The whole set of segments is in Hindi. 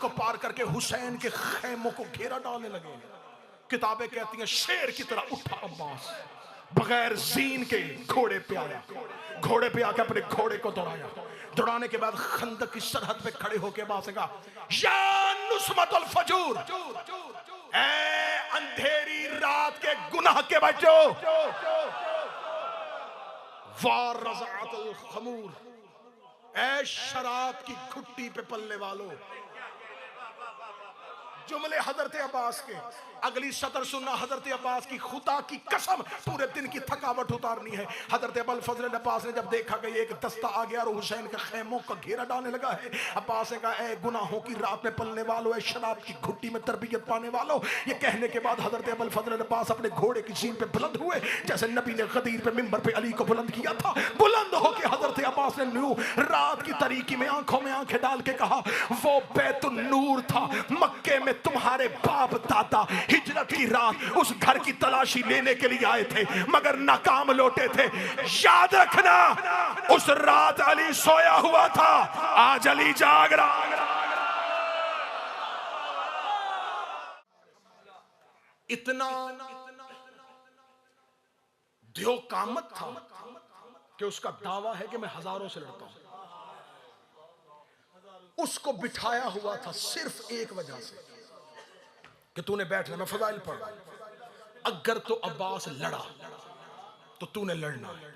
को पार करके हुसैन के खेमों को घेरा डालने लगे। किताबें कहती हैं शेर की तरह उठा अब्बास, बगैर जीन के घोड़े पे आया, घोड़े पे आके अपने घोड़े को दौड़ाया। दौड़ाने के बाद खंदक की सरहद पे खड़े होके अब्बास ने कहा, या नुस्मतुल फजूर, ऐ अंधेरी रात के गुनाह के बच्चों, वार रज़ातुल खमूर, ऐ शराब की घुट्टी पे पलने वालों। जुमले हजरत अब्बास के। अगली सतर सुनना हजरत अब्बास की, खुदा की कसम पूरे दिन की थकावट उतारनी है। हजरत अबुल फजल अब्बास ने जब देखा कि एक दस्ता आ गया और हुसैन के खेमों का घेरा डालने लगा है, अब्बास ने कहा, ए गुनाहों की रात में पलने वालों, ए शराब की घुट्टी में तरबियत पाने वालों। ये कहने के बाद हजरत अबुल फजल अब्बास अपने घोड़े की सीन पे बुलंद हुए, जैसे नबी ने गदीर पे मिंबर पे अली को बुलंद किया था। बुलंद होके हजरत अब्बास ने रात की तारीकी में आंखों में आंखें डाल के कहा, वो बैतुन नूर था मक्के में, तुम्हारे बाप दादा हिजरत की रात उस घर की तलाशी लेने के लिए आए थे मगर नाकाम लौटे थे। याद रखना, उस रात अली सोया हुआ था, आज अली जाग रहा। इतना ध्योकामत था कि उसका दावा है कि मैं हजारों से लड़ता हूं। उसको बिठाया हुआ था सिर्फ एक वजह से कि तूने बैठना, मैं फजाइल पढ़ रहा हूं। अगर तो अब्बास लड़ा तो तूने लड़ना है,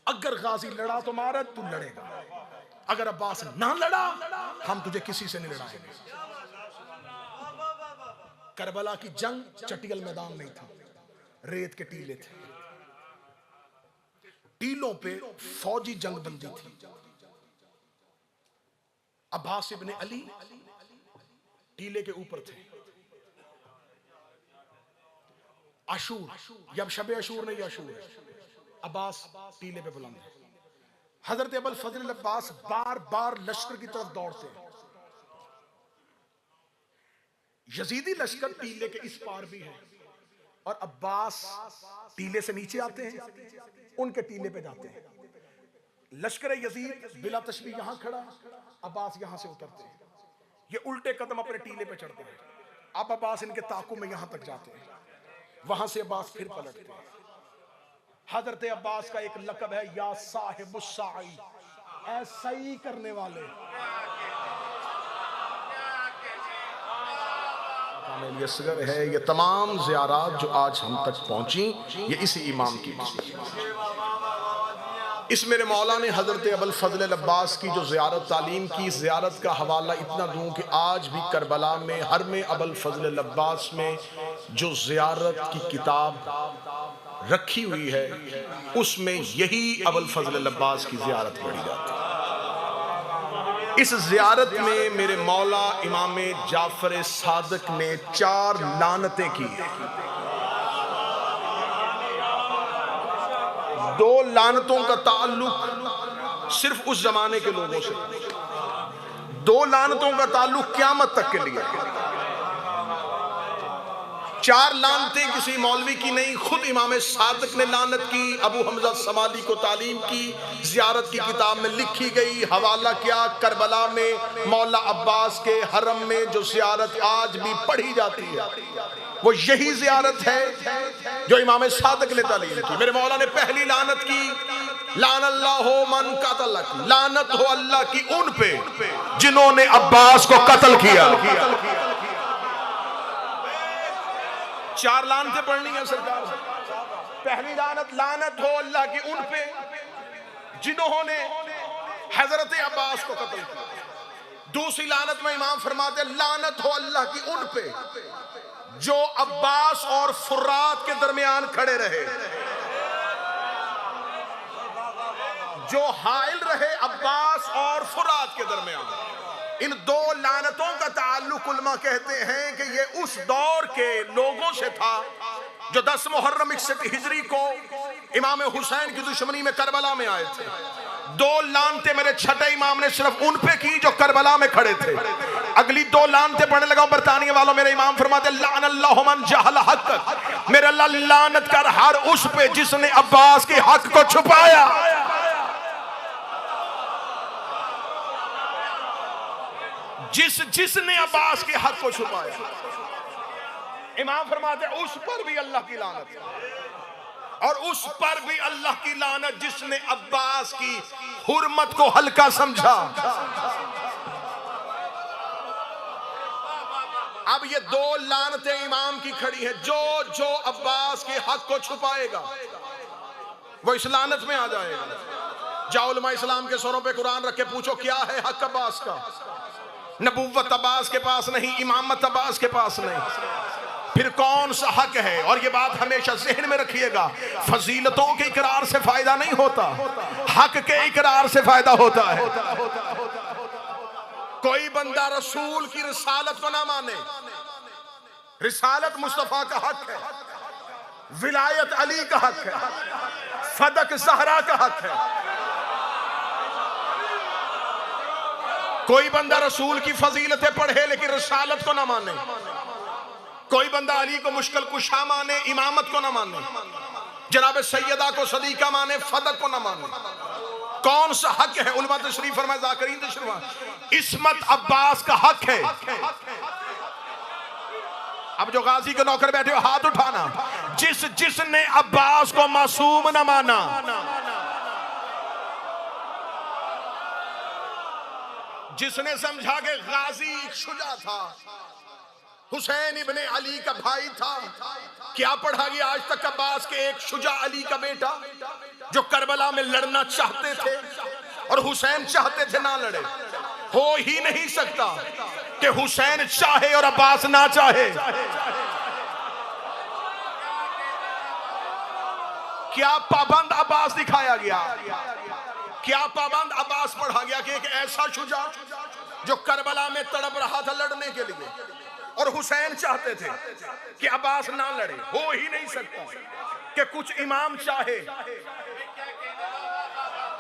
अगर गाजी लड़ा तो मारा तू लड़ेगा, अगर अब्बास ना लड़ा हम तुझे किसी से नहीं लड़ाएंगे। करबला की जंग चटियल मैदान नहीं था, रेत के टीले थे, टीलों पे फौजी जंग बंदी थी। अब्बास इब्ने अली टीले के ऊपर थे। अशूर, जब शबे अशूर नहीं अशूर है, अब्बास टीले पे बुलंद है। हजरत अबुल फजल अब्बास बार बार लश्कर की तरफ दौड़ते हैं। यजीदी लश्कर टीले के इस पार भी है और अब्बास टीले से नीचे आते हैं, उनके टीले पे जाते हैं। लश्कर यजीद बिला तशबीह यहां खड़ा, अब्बास यहां से उतरते हैं, ये उल्टे कदम अपने टीले पे चढ़ते हैं। अब अब्बास इनके ताकू में यहां तक जाते हैं, वहां से अब्बास फिर पलटते हैं। हजरत अब्बास का एक लक़ब है, या साहिबुस साई, ऐ सही करने वाले। ये असगर है, ये तमाम ज़ियारात जो आज हम तक पहुंची ये इसी इमाम की इस मेरे मौला ने हजरत अबुल फजल अब्बास की जो ज़ियारत तालीम की, ज़ियारत का हवाला इतना दूं कि आज भी करबला में हर में अबुल फजल अब्बास में जो ज़ियारत की किताब रखी हुई है उसमें यही अबुल फजल अब्बास की ज़ियारत पढ़ी जाती है। इस ज़ियारत में मेरे मौला इमाम जाफर सादिक ने 4 लानतें की। 2 लानतों का ताल्लुक सिर्फ उस जमाने के लोगों से, 2 लानतों का ताल्लुक क़यामत तक के लिए। 4 लानतें किसी मौलवी की नहीं, खुद इमाम सादिक ने लानत की, अबू हमजा समाली को तालीम की, ज़ियारत की किताब में लिखी गई। हवाला क्या, करबला में मौला अब्बास के हरम में जो ज़ियारत आज भी पढ़ी जाती है वो यही ज़ियारत है जो इमाम सादिक ने तालीम की। मेरे मौला ने पहली लानत की, लान अल्लाह मन कतलक, लानत हो अल्लाह की उन पे जिन्होंने अब्बास को कत्ल किया। 4 लानतें पढ़नी है सरकार से। पहली लानत, लानत हो अल्लाह की उन पे जिन्होंने हजरत अब्बास को कत्ल किया। दूसरी लानत में इमाम फरमाते, लानत हो अल्लाह की उन पे जो अब्बास और फुरात के दरमियान खड़े रहे, जो हाइल रहे अब्बास और फुरात के दरमियान। इन 2 लानतों का ताल्लुक उलमा कहते हैं कि ये उस दौर के लोगों से था जो 10 मुहर्रम 61 हिजरी को इमाम हुसैन की दुश्मनी में करबला में आए थे। 2 लानतें मेरे छठे इमाम ने सिर्फ उन पे की जो करबला में खड़े थे। अगली 2 लानतें पढ़ने लगा बरतानिया वालों। मेरे इमाम फरमाते, लान अल्लाहु मन जहल हक, मेरे अल्लाह लानत कर हर उस पे जिसने अब्बास के हक को छुपाया। जिसने अब्बास के हक को छुपाया, इमाम फरमाते उस पर भी अल्लाह की लानत, और उस पर भी अल्लाह की लानत जिसने अब्बास की हुर्मत को हल्का समझा। अब ये दो लानतें इमाम की खड़ी हैं। जो अब्बास के हक को छुपाएगा वो इस लानत में आ जाएगा। जाओ उलमा इस्लाम के सरों पे कुरान रख के पूछो क्या है हक अब्बास का। नबुव्वत अब्बास के पास नहीं, इमामत अब्बास के पास नहीं, फिर कौन सा हक है। और ये बात हमेशा ज़हन में रखिएगा, फजीलतों के इकरार से फायदा नहीं होता, हक के इकरार से फायदा होता है। कोई बंदा रसूल की रिसालत को ना माने, रिसालत मुस्तफा का हक है, विलायत अली का हक है, फदक ज़हरा का हक है। कोई बंदा रसूल की फजीलतें पढ़े लेकिन रिसालत को ना माने, कोई बंदा अली को मुश्किल कुशा माने, इमामत को ना माने, जनाब सैयदा को सदीका माने, फदक को ना माने। कौन सा हक है? उलमा तशरीफ फरमाए, ज़ाकिरीन तशरीफ फरमाए, इस्मत अब्बास का हक है। अब जो गाजी के नौकर बैठे हो हाथ उठाना, जिसने अब्बास को मासूम न माना, जिसने समझा कि गाजी एक शुजा था, हुसैन इब्ने अली का भाई था, क्या पढ़ा गया आज तक अब्बास के एक शुजा अली का बेटा जो करबला में लड़ना चाहते थे और हुसैन चाहते थे ना लड़े। हो ही नहीं सकता कि हुसैन चाहे और अब्बास ना चाहे। क्या पाबंद अब्बास दिखाया गया, क्या पाबंद अब्बास पढ़ा गया कि एक ऐसा शुजा जो करबला में तड़प रहा था लड़ने के लिए और हुसैन चाहते थे कि अब्बास ना लड़े। हो ही नहीं सकता कि कुछ इमाम चाहे।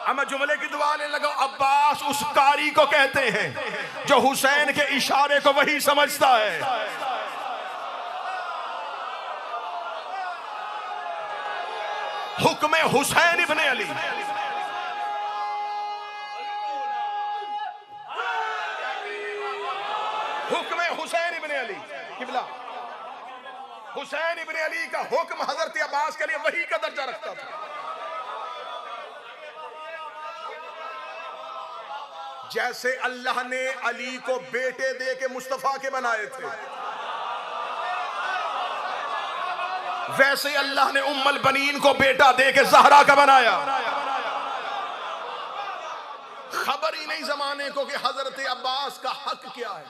अब मैं जुमले की दुआ लेने लगा, अब्बास उस कारी को कहते हैं जो हुसैन के इशारे को वही समझता है। हुक्म हुसैन इब्ने अली, हुक्म हुसैन इब्ने अली किबला, हुसैन इब्ने अली का हुक्म हजरत अब्बास के लिए वही का दर्जा रखता था। जैसे अल्लाह ने अली को बेटे दे के मुस्तफा के बनाए थे, वैसे अल्लाह ने उम्मुल बनीन को बेटा दे के ज़हरा का बनाया। खबर ही नहीं जमाने को कि हजरत अब्बास का हक क्या है।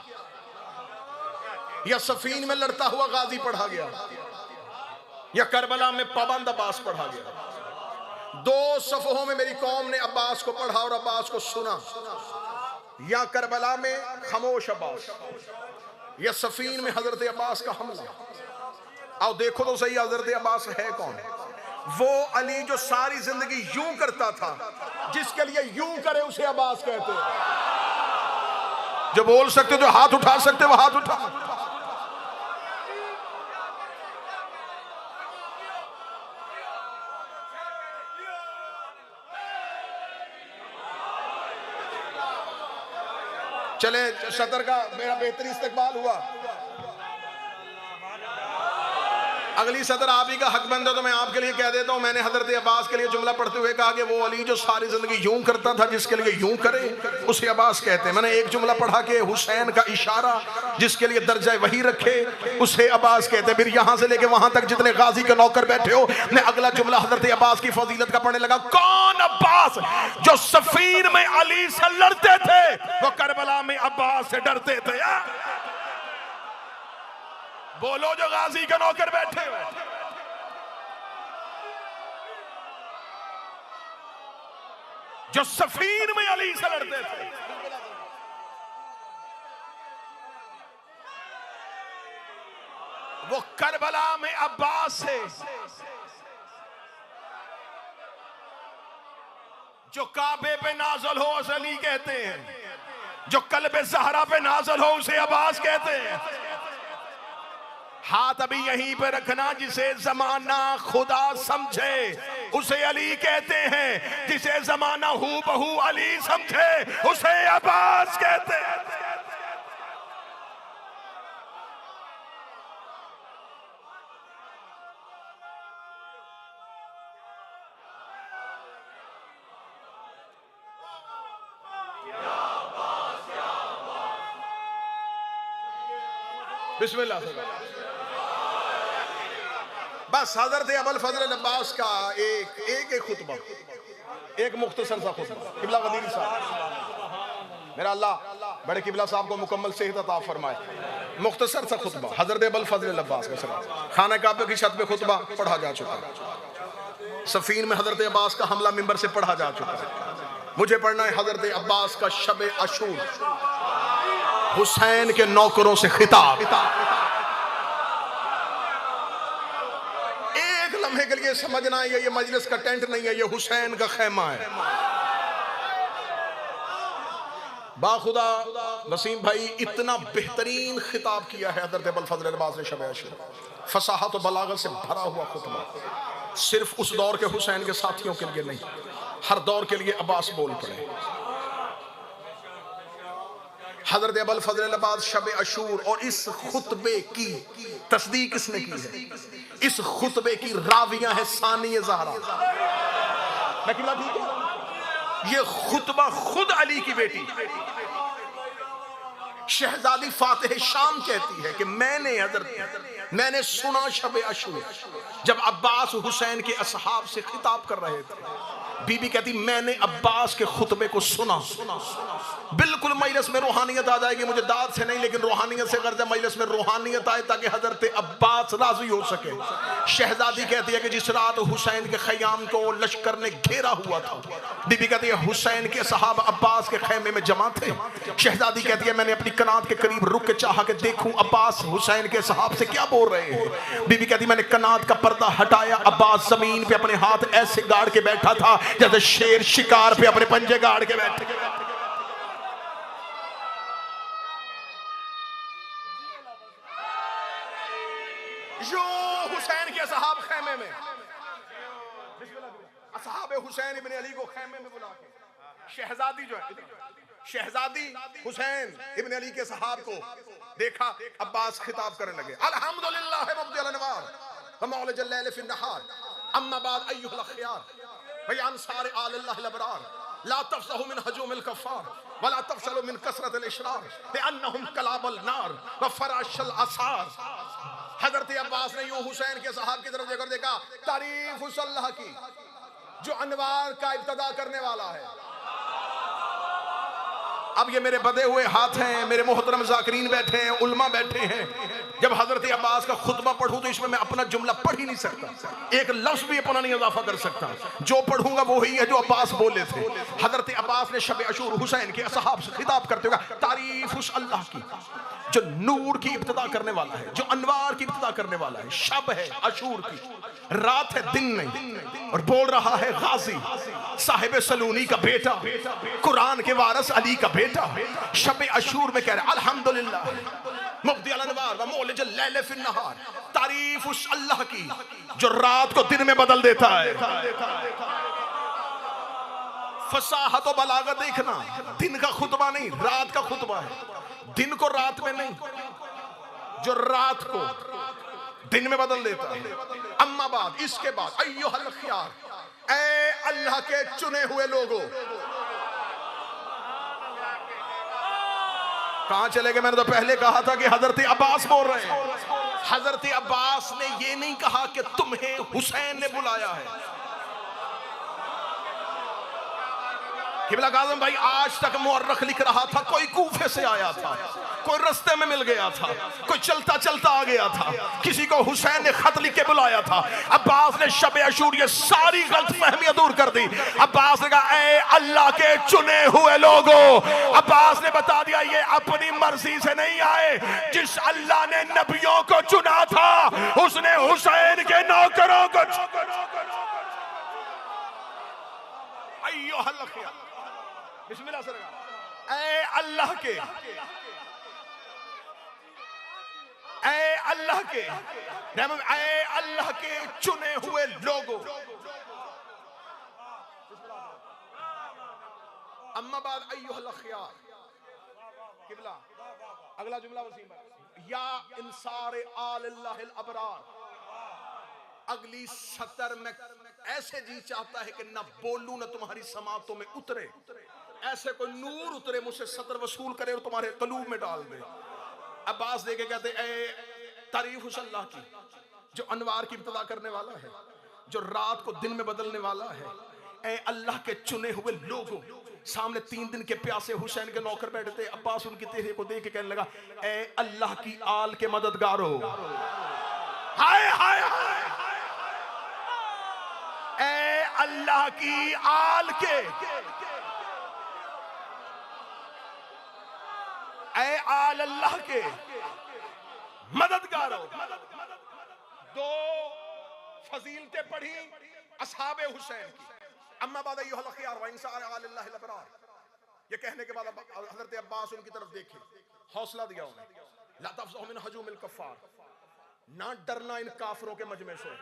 या सफीन में लड़ता हुआ गाजी पढ़ा गया, या करबला में पाबंद अब्बास पढ़ा गया। दो सफहों में मेरी कौम ने अब्बास को पढ़ा और अब्बास को सुना, या करबला में खामोश अब्बास, या सफीन में हजरत अब्बास का हमला। आओ देखो तो सही हजरत अब्बास है कौन। वो अली जो सारी जिंदगी यूं करता था, जिसके लिए यूं करे उसे अब्बास कहते हैं। जो बोल सकते जो हाथ उठा सकते वो हाथ उठा। चले सदर का मेरा बेहतरीन इस्तकबाल हुआ। अगली सदर आप ही का हक बंद है तो मैं आपके लिए कह देता हूं, मैंने हजरत अब्बास के लिए जुमला पढ़ते हुए कहा कि वो अली जो सारी जिंदगी यूं करता था, जिसके लिए यूं करे उसे अब्बास कहते हैं। मैंने एक जुमला पढ़ा कि हुसैन का इशारा जिसके लिए दर्जा वही रखे उसे अब्बास कहते हैं। फिर यहां से लेके वहां तक जितने गाजी के नौकर बैठे हो, मैं अगला जुमला हजरत अब्बास की फजीलत का पढ़ने लगा। कौन अब्बास जो सफीन में अली से लड़ते थे, वो करबला में अब्बास से डरते थे। बोलो जो गाजी के नौकर बैठे हुए। जो सफीन में अली से लड़ते थे, वो करबला में अब्बास से, जो काबे पे नाज़िल हो उसे अली कहते हैं, जो कल्बे ज़हरा पे नाज़िल हो उसे अब्बास कहते हैं। हाथ अभी यहीं पे रखना। जिसे जमाना खुदा समझे उसे अली कहते हैं, जिसे जमाना हू बहू अली समझे उसे अब्बास कहते हैं। बिस्मिल्लाह से। बस हजरत अबुल फजल अब्बास का एक खुतबा, एक मुख्तसर सा खुतबा। किबला गदीरी साहब, मेरा अल्लाह बड़े किबला साहब को मुकम्मल सेहत अता फरमाए। मुख्तसर सा खुतबा हजरत अबुल फजल अब्बास का सलाम। खाना काबे की छत पे खुतबा पढ़ा जा चुका है। सफीन में हजरत अब्बास का हमला मिंबर से पढ़ा जा चुका है। मुझे पढ़ना है हजरत अब्बास का शब अशूर, हुसैन के नौकरों से खिताब। एक लम्हे के लिए समझना है ये मजलिस का टेंट नहीं है, ये हुसैन का खेमा है। बाखुदा वसीम भाई इतना बेहतरीन खिताब किया है हजरत अबुल फजल अब्बास ने शब अशूर। फसाहत और बलागत से भरा हुआ खुतबा, सिर्फ उस दौर के हुसैन के साथियों के लिए नहीं, हर दौर के लिए अब्बास बोल पड़े। हजरत अबुल फजल अब्बास शब अशूर, और इस खुतबे की तस्दीक किसने की है? इस खुतबे की रावियां है सानिया ज़हरा। मैं किला ठीक है? ये खुतबा खुद अली की बेटी शहजादी फातिह शाम कहती है कि मैंने सुना शब अशूर जब अब्बास हुसैन के असहाब से खिताब कर रहे थे। बीबी कहती मैंने अब्बास के खुतबे को सुना। बिल्कुल मजलिस में रूहानियत आ जाएगी, मुझे दाद से नहीं लेकिन रूहानियत से गर्ज मजलिस में रूहानियत आए ताकि हजरत अब्बास राजी हो सके। शहजादी कहती है कि जिस रात हुसैन के खयाम को लश्कर ने घेरा हुआ था, बीबी कहती है हुसैन के सहाबा अब्बास के खैमे में जमा थे। शहजादी कहती है मैंने अपनी कनात के करीब रुक के चाहा कि देखूं अब्बास हुसैन के सहाब से क्या बोल रहे हैं। बीबी कहती मैंने कनात का पर्दा हटाया, अब्बास जमीन पे अपने हाथ ऐसे गाड़ के बैठा था जैसे शेर शिकार पे अपने पंजे गाड़ के बैठे। जो हुसैन के असहाब खैमे में, असहाब हुसैन इब्न अली को खैमे में बुला के शहजादी जो है, शहजादी हुसैन इब्न अली के सहाब को देखा, अब्बास खिताब करने लगे। अल्हम्दुलिल्लाह मुब्दिल अनवार व मौलिजल लैल फिन नहार, अम्मा बाद अय्युहल अखयार व अंसार अल्लाह अबरार, ला तफसहु मिन हजूमिल कफ़ार वला तफशलु मिन कसरतिल इशरार लिअन्नहुम कलाबल नार व फराशल असार। हजरत अब्बास ने यूं हुसैन के सहाब की तरफ देखकर देखा, तारीफ उस अल्लाह की जो अनवार का इब्तिदा करने वाला है। अब ये मेरे बदे हुए हाथ हैं, मेरे मोहतरम ज़ाकिरीन बैठे हैं, उल्मा बैठे हैं। जब हजरत अब्बास का खुतबा पढ़ूं तो इसमें मैं अपना जुमला पढ़ ही नहीं सकता, एक लफ्ज भी अपना नहीं इजाफा कर सकता। जो पढ़ूंगा वो ही है जो अब्बास बोले थे। हजरत अब्बास ने शब अशूर हुसैन के असहाब से खिताब करते हुए तारीफ उस अल्लाह की जो नूर की इब्तिदा करने वाला है, जो अनवार की इब्तिदा करने वाला है। शब है अशूर की, रात है दिन नहीं। और बोल रहा है गाजी साहिब सलूनी का बेटा, कुरान के वारिस अली का बेटा। शब अशूर में कह रहे अल्हम्दुलिल्लाह मुब्दिल अनवार व मौलिजल लैल फिन नहार, तारीफ उस अल्लाह की जो रात को दिन में बदल देता है। फसाहत और बलागत देखना, दिन का खुतबा नहीं रात का खुतबा है। दिन को रात में नहीं, जो रात को दिन में बदल देता है। अम्मा बाद, इसके बाद अय्युहल अखयार, ऐ अल्लाह के चुने हुए लोगों। कहां चले गए? मैंने तो पहले कहा था कि हजरत अब्बास बोल रहे हैं। हजरत अब्बास ने ये नहीं कहा कि तुम्हें हुसैन ने बुलाया है। किबला काज़म भाई आज तक मुअर्रख लिख रहा था, कोई कूफे से आया था, कोई रास्ते में मिल गया था, कोई चलता चलता आ गया था, किसी को हुसैन ने खत लिख के बुलाया था। अब्बास ने शब अशूर ये सारी गलतफहमियां दूर कर दी। अब्बास ने कहा ऐ अल्लाह के चुने हुए लोगों। अब्बास ने बता दिया ये अपनी मर्जी से नहीं आए, जिस अल्लाह ने नबियों को चुना था उसने हुसैन के नौकरों को बिस्मिल्लाह से लगा। ऐ अल्लाह के, ऐ अल्लाह के, ऐ अल्लाह के चुने हुए लोगों। अम्मा बाद अय्युहल अखयार, किबला अगला जुमला वसीम भाई, या इंसार अल्लाहिल अबरार। अगली सतर में ऐसे जी चाहता है कि ना बोलूं ना तुम्हारी समातों में उतरे, ऐसे कोई नूर उतरे मुझसे सतर वसूल करे और तुम्हारे कलूब में डाल दे। अब्बास देखे कहते ए तारीफ उस अल्लाह की जो अनवार की इब्तिदा करने वाला है, जो रात को दिन में बदलने वाला है। ए अल्लाह के चुने हुए लोगों, सामने 3 दिन के प्यासे हुसैन के नौकर बैठे थे। अब्बास उनकी चेहरे को देख के कहने लगा, ए अल्लाह की आल के मददगारो, हाय हाय हाय, ए अल्लाह की आल के, ए आल अल्लाह के मददगारो। 2 फजीलतें पढ़ी असहाबे हुसैन की। अम्मा बाद अय्युहल खियार व इंसान अल्लाह लबरार, ये कहने के बाद हजरत अब्बास उनकी तरफ देखे, हौसला दिया उन्हें, ला तफज़अ मिन हजूमिल कफ़ार, ना डरना इन काफिरों के मजमे से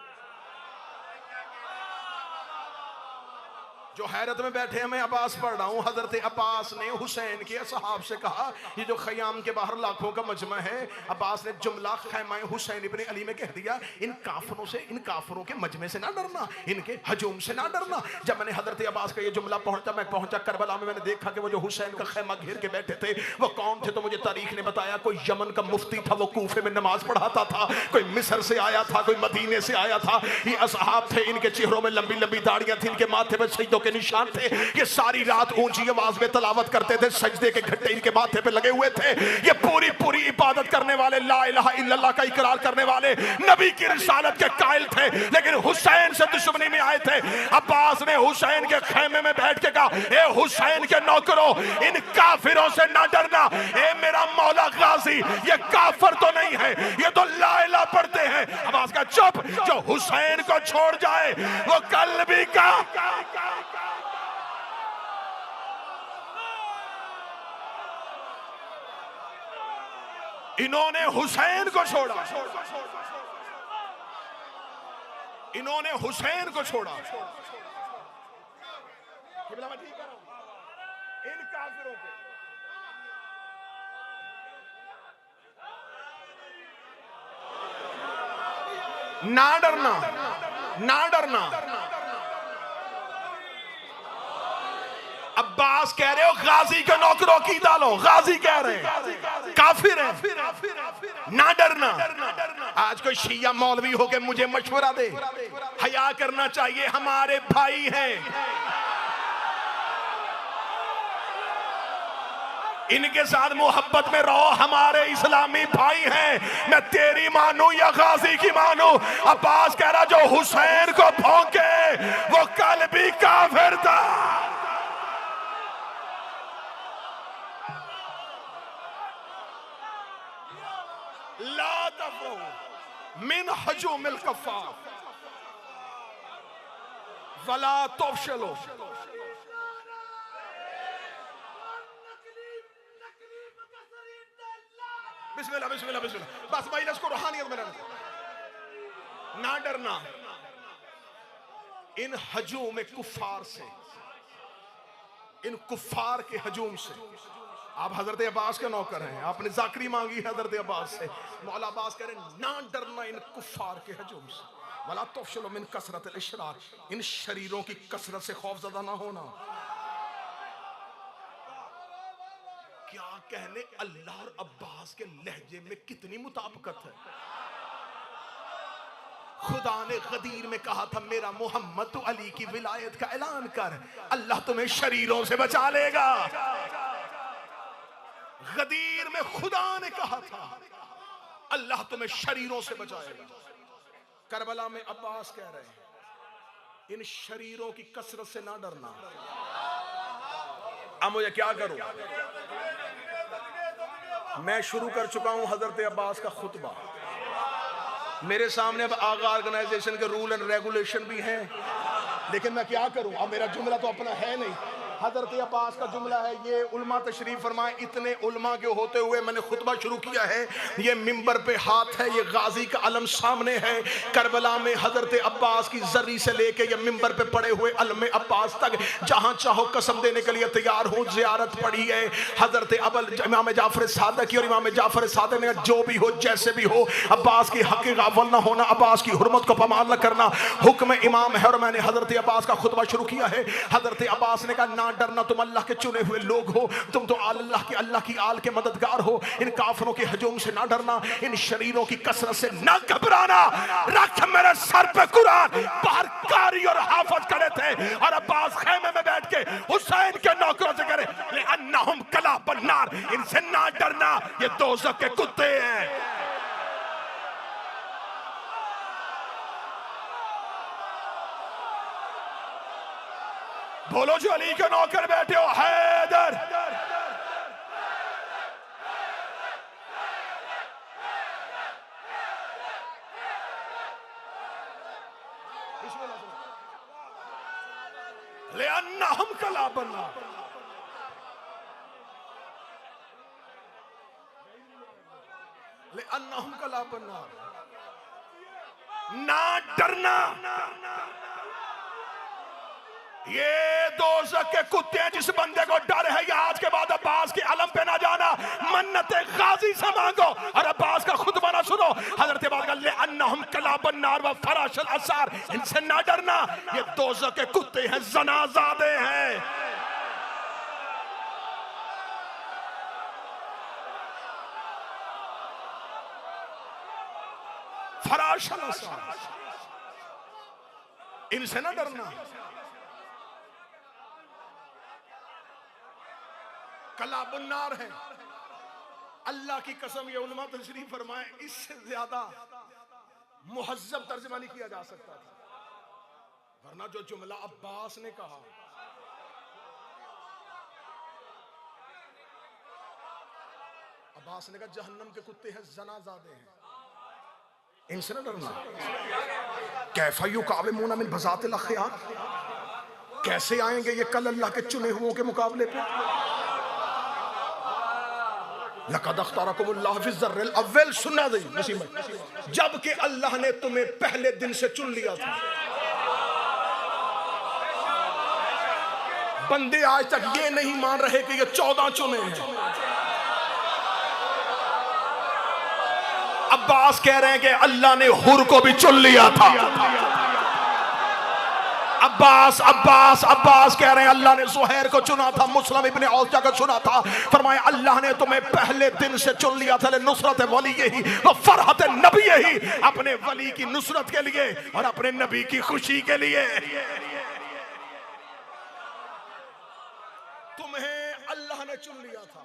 जो हैरत में बैठे हैं। मैं अब्बास पढ़ रहा हूँ। हजरत अब्बास ने हुसैन के असहाब से कहा, ये जो खयाम के बाहर लाखों का मजमा है, अब्बास ने जुमला खैमा हुसैन इब्न अली में कह दिया, इन काफिरों से, इन काफिरों के मजमे से ना डरना, इनके हजूम से ना डरना। जब मैंने हजरत अब्बास का ये जुमला मैं पहुंचा करबला में, मैंने देखा कि वो जो हुसैन का खैमा घेर के बैठे थे वो कौन थे, तो मुझे तारीख ने बताया कोई यमन का मुफ्ती था, वो कूफे में नमाज पढ़ाता था, कोई मिस्र से आया था, कोई मदीने से आया था। ये असहाब थे, इनके चेहरों में लंबी लंबी दाढ़ियां थी, इनके माथे पर सजदों के निशान थे। ये सारी रात ऊंची आवाज में तलावत करते थे, सजदे के घट्टे इनके माथे पे लगे हुए थे। ये पूरी पूरी इबादत करने वाले, ला इलाहा इल्लल्लाह का इकरार करने वाले, नबी की रिसालत के कायल थे, लेकिन हुसैन से दुश्मनी में आए थे। अब्बास ने हुसैन के खेमे में बैठ के कहा, ए हुसैन के नौकरों, इन काफिरों से ना डरना। ए मेरा मौला गाजी, ये काफिर तो नहीं है, ये तो ला इलाहा पढ़ते हैं। अब्बास का चुप, जो हुसैन को छोड़ जाए वो कल भी का इन्होंने हुसैन को छोड़ा, इन्होंने हुसैन को छोड़ा। इन काफिरों पे ना डरना, ना डरना। अब्बास कह रहे हो गाजी के नौकरों की डालो, गाजी कह रहे हैं काफिर है, ना डरना। आज कोई शिया मौलवी हो के मुझे मशवरा दे, हया करना चाहिए, हमारे भाई हैं, इनके साथ मोहब्बत में रहो, हमारे इस्लामी भाई हैं। मैं तेरी मानू या गाजी की मानू? अब्बास कह रहा जो हुसैन को भौंके वो कल भी काफिर था। ला तफ़रहू मिन हजूमिल कफ़ार वला तफ़शलू। बिस्मिल्लाह बिस्मिल्लाह बिस्मिल्लाह। बस भाई इसको रूहानियत में ना डरना इन हजूम कुफार से, इन कुफार के हजूम से। आप हजरत अब्बास के नौकर हैं, आपने जाकरी मांगी हजरत अब्बास से। मौला अब्बास कह रहे ना डरना इन कुफार के हजूम से, वला तफ़शलू मिन कसरतिल इशराक, इन शरीरों की कसरत से खौफज़दा ना होना। क्या कहने, अल्लाह और अब्बास के लहजे में कितनी मुताबिकत है। खुदा ने गदीर में कहा था मेरा मोहम्मद तो अली की विलायत का ऐलान कर, अल्लाह तुम्हें शरीरों से बचा लेगा। गदीर में खुदा ने कहा था अल्लाह तुम्हें शरीरों से बचाएगा। करबला में अब्बास कह रहे हैं इन शरीरों की कसरत से ना डरना। अब मुझे क्या करूं? मैं शुरू कर चुका हूं हजरत अब्बास का खुतबा। मेरे सामने अब आगा ऑर्गेनाइजेशन के रूल एंड रेगुलेशन भी हैं, लेकिन मैं क्या करूं? अब मेरा जुमला तो अपना है नहीं। हजरत अब्बास का जुमला है, ये उलमा तशरीफ फरमाए। इतने उलमा के होते हुए मैंने खुतबा शुरू किया है। ये मिंबर पे हाथ है, ये गाजी का अलम सामने है। करबला में हजरत अब्बास की जर्री से लेके ये मिंबर पे पड़े हुए अलम अब्बास तक जहां चाहो कसम देने के लिए तैयार हूं। जियारत पड़ी है हजरत इमाम जाफर सादिक की, और इमाम जाफर सादिक ने जो भी हो जैसे भी हो अब्बास की हक गाफिल ना होना, अब्बास की हुर्मत को पामाल न करना हुक्म इमाम है। और मैंने हजरत अब्बास का खुतबा शुरू किया है। हजरत अब्बास ने कहा ना डरना, तुम अल्लाह के चुने हुए लोग हो, तुम तो अल्लाह की आल के मददगार हो। इन काफिरों के हजूम से ना डरना, इन शरीरों की कसरत से ना घबराना। रख मेरे सर पे कुरान। बाहर कारी और हाफिज खड़े थे और अब्बास खेमे में बैठ के हुसैन के नौकरों से करे ले अन्नहुम कला बन्नार, इनसे ना डरना, ये दोज़ख के कुत्ते हैं। बोलो जो अली के नौकर बैठे हो, हैदर। ले अन्नहुम कला बन्नार, ले अन्नहुम कला बन्नार, ना डरना। ये दोज़ख के कुत्ते हैं। जिस बंदे को डर है या आज के बाद अब्बास के अलम पे ना जाना, मन्नते गाजी से मांगो और अब्बास का खुतबा ना सुनो। हजरत ले अन्नहुम कला बन्नार व फराशल असार, इनसे ना डरना, ये दोज़ख के कुत्ते हैं, जनाज़ादे हैं। फराशल असार, इनसे ना डरना। कला बुन्नार है। अल्लाह की कसम, ये उलमा तशरीफ फरमाए, इससे ज्यादा मुहज्जब तर्जुमा नहीं किया जा सकता था। वरना जो जुमला अब्बास ने कहा, अब्बास ने कहा जहन्नम के कुत्ते हैं, जनाज़ादे हैं, इनसे न डरना। कैफा युकाविमूना मिन बज़ातिल अख़यार, कैसे आएंगे ये कल अल्लाह के चुने हुओं के मुकाबले पे। लक़द अख़्तारकुमुल्लाहु फ़ी ज़र्रिल अव्वल, सुनना दे मुसीबत, जबकि अल्लाह ने तुम्हें पहले दिन से चुन लिया था। बंदे आज तक ये नहीं मान रहे कि ये 14 चुने हैं। अब्बास कह रहे हैं कि अल्लाह ने हुर को भी चुन लिया था। अब्बास कह रहे हैं अल्लाह ने ज़ुहैर को चुना था, मुस्लिम इब्ने औसा को चुना था। फरमाया अल्लाह ने तुम्हें पहले दिन से चुन लिया था, नुसरत वली ही व फरहत नबी ही, अपने वली की नुसरत के लिए और अपने नबी की खुशी के लिए। तुम्हें अल्लाह ने चुन लिया था।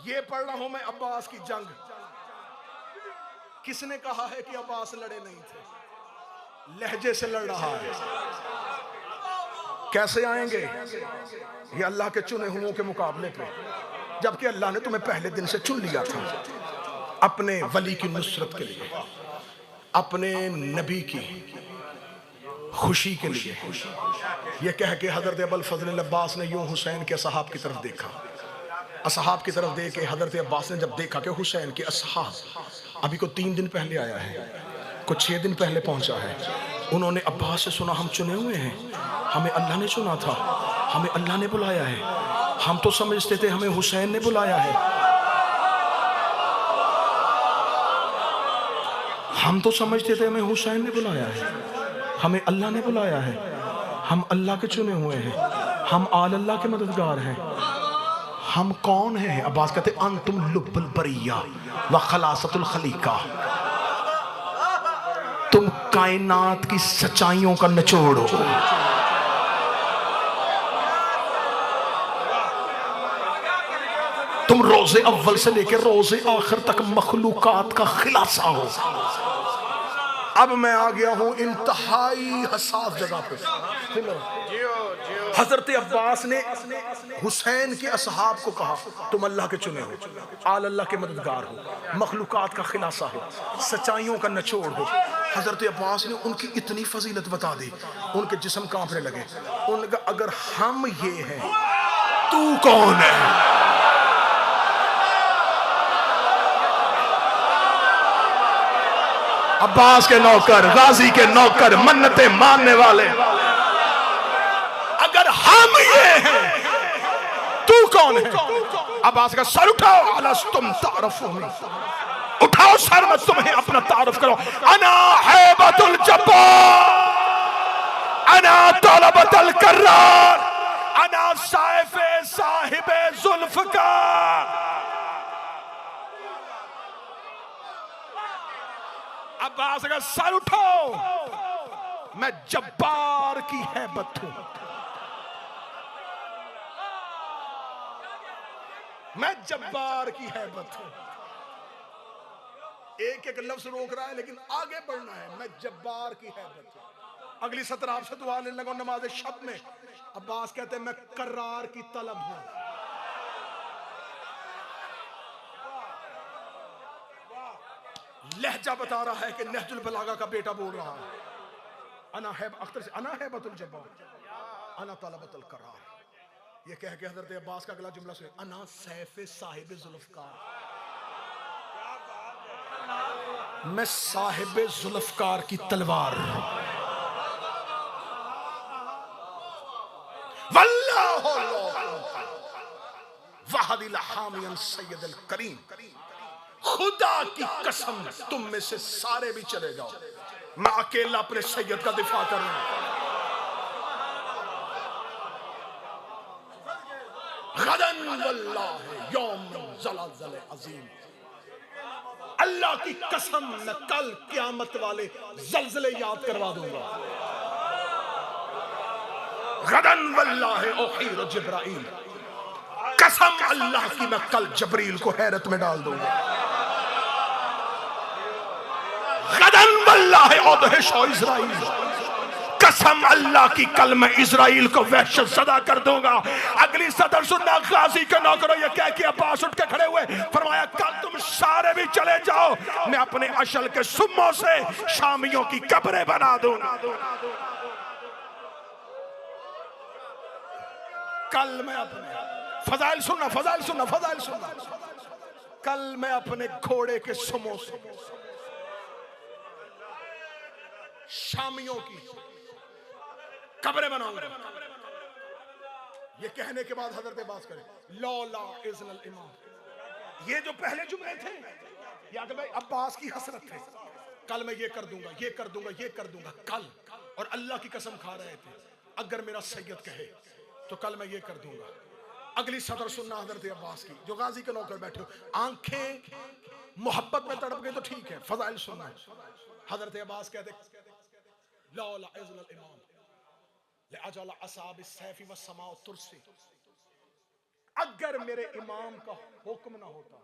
ये पढ़ रहा हूं मैं अब्बास की जंग। किसने कहा है कि अब्बास लड़े नहीं थे? लहजे से लड़ रहा है। कैसे आएंगे ये अल्लाह के चुने हुओं के मुकाबले पे, जबकि अल्लाह ने तुम्हें पहले दिन से चुन लिया था अपने वली की नुसरत के लिए, अपने नबी की खुशी के लिए। ये कह के हजरत अबुल फजल अब्बास ने यूं हुसैन के असहाब की तरफ देखा। असहाब की तरफ देख के हजरत अब्बास ने जब देखा कि हुसैन के असहाब अभी को 3 दिन पहले आया है, कुछ 6 दिन पहले पहुंचा है, उन्होंने अब्बास से सुना हम चुने हुए हैं, हमें अल्लाह ने चुना था, हमें अल्लाह ने बुलाया है। हम तो समझते थे हमें हुसैन ने बुलाया है, हम तो समझते थे हमें हुसैन ने बुलाया है, हमें अल्लाह ने बुलाया है। हम अल्लाह के चुने हुए हैं, हम आल अल्लाह के मददगार हैं। हम कौन हैं? अब्बास कहते अंतुम लुब्बुल बरिया व खलासतुल खलीका, तुम कायनात की सच्चाइयों का निचोड़ हो। तुम रोजे अव्वल से लेकर रोजे आखिर तक मखलूकात का खिलासा हो। अब मैं आ गया हूं इंतहाई हसास जगह पे। हजरत अब्बास ने हुसैन के असहाब को कहा तुम अल्लाह के चुने हो, आल अल्लाह के मददगार हो, मखलूकात का खिलासा हो, सच्चाइयों का निचोड़ हो। हजरत अब्बास ने उनकी इतनी फजीलत बता दी, उनके जिस्म कांपने लगे। उनका अगर हम ये हैं, तू कौन है? अब्बास के नौकर, गाजी के नौकर, मन्नते मानने वाले, अगर हम ये हैं, तू कौन है? अब्बास का सर उठाओ, अलस्तुम तारफूनी, उठाओ सर, मैं तुम्हें अपना तारुफ करो। अना हैबतुल जब्बार, अना तलबतल कर्रार, अना साइफे साहिबे जुल्फकार। अब्बास का सर उठाओ, मैं जब्बार की हैबत हूं, मैं जब्बार की हैबत हूं। एक एक लफ्ज रोक रहा है लेकिन आगे बढ़ना है। मैं जब्बार की हैबत हूं। अगली सत्र आपसे दुआ लेने लगा नमाज शब में। अब्बास कहते हैं मैं करार की तलब हूं। लहजा बता रहा है कि नहजुल बलागा का बेटा बोल रहा है। अना है अख्तर से अना है बतुल जब्बार, अना तलबतुल करार। ये कह के हजरत अब्बास का अगला जुमला सुने, अना सैफे साहिब जुल्फकार, मैं साहिब जुल्फकार की तलवार। वल्लाहु वहदिल हामियन सैयदुल करीम, खुदा की कसम तुम में से सारे भी चले जाओ, मैं अकेला अपने सैयद का दिफा करूं। गदन वल्लाह यौम ज़लज़ल अज़ीम, अल्लाह की कसम मैं कल क़यामत वाले ज़लज़ले याद करवा दूंगा। गदन वल्लाह उहीर जिब्राइल, कसम अल्लाह की मैं कल जबरील को हैरत में डाल दूंगा। गदन वल्लाह औदहिश इज़राइल, कसम अल्लाह की कल मैं इज़राइल को वहशत ज़दा कर दूंगा। अगली सदर सुनना, गाजी के नौकरों ये कह के अब्बास उठ के खड़े हुए, फरमाया कल तुम सारे भी चले जाओ, मैं अपने अशल के सुम्मों से शामियों की कब्रें बना दूंगा। कल मैं अपने फजाइल सुनना, फजाइल सुनना, फजाइल सुनना, कल मैं अपने घोड़े के सुमों से शामियों की कब्रें बनाऊंगा। ये कहने के बाद हजरत अब्बास करे, लौला इज़्नुल इमाम, ये जो पहले जुमले थे या कि भाई अब्बास की हसरत है, कल मैं ये कर दूंगा, ये कर दूंगा, ये कर दूंगा कल, और अल्लाह की कसम खा रहे थे अगर मेरा सैयद कहे तो कल मैं ये कर दूंगा। अगली सदर सुनना हजरत अब्बास की, जो गाजी के नौकर बैठे हो, आंखें मोहब्बत में तड़प गई तो ठीक है, फजाइल सुनना है। हजरत अब्बास कहते लौला इज़्नुल इमाम लअजल असाब सैफी व समाउ तुरसी, अगर मेरे इमाम का हुक्म ना होता,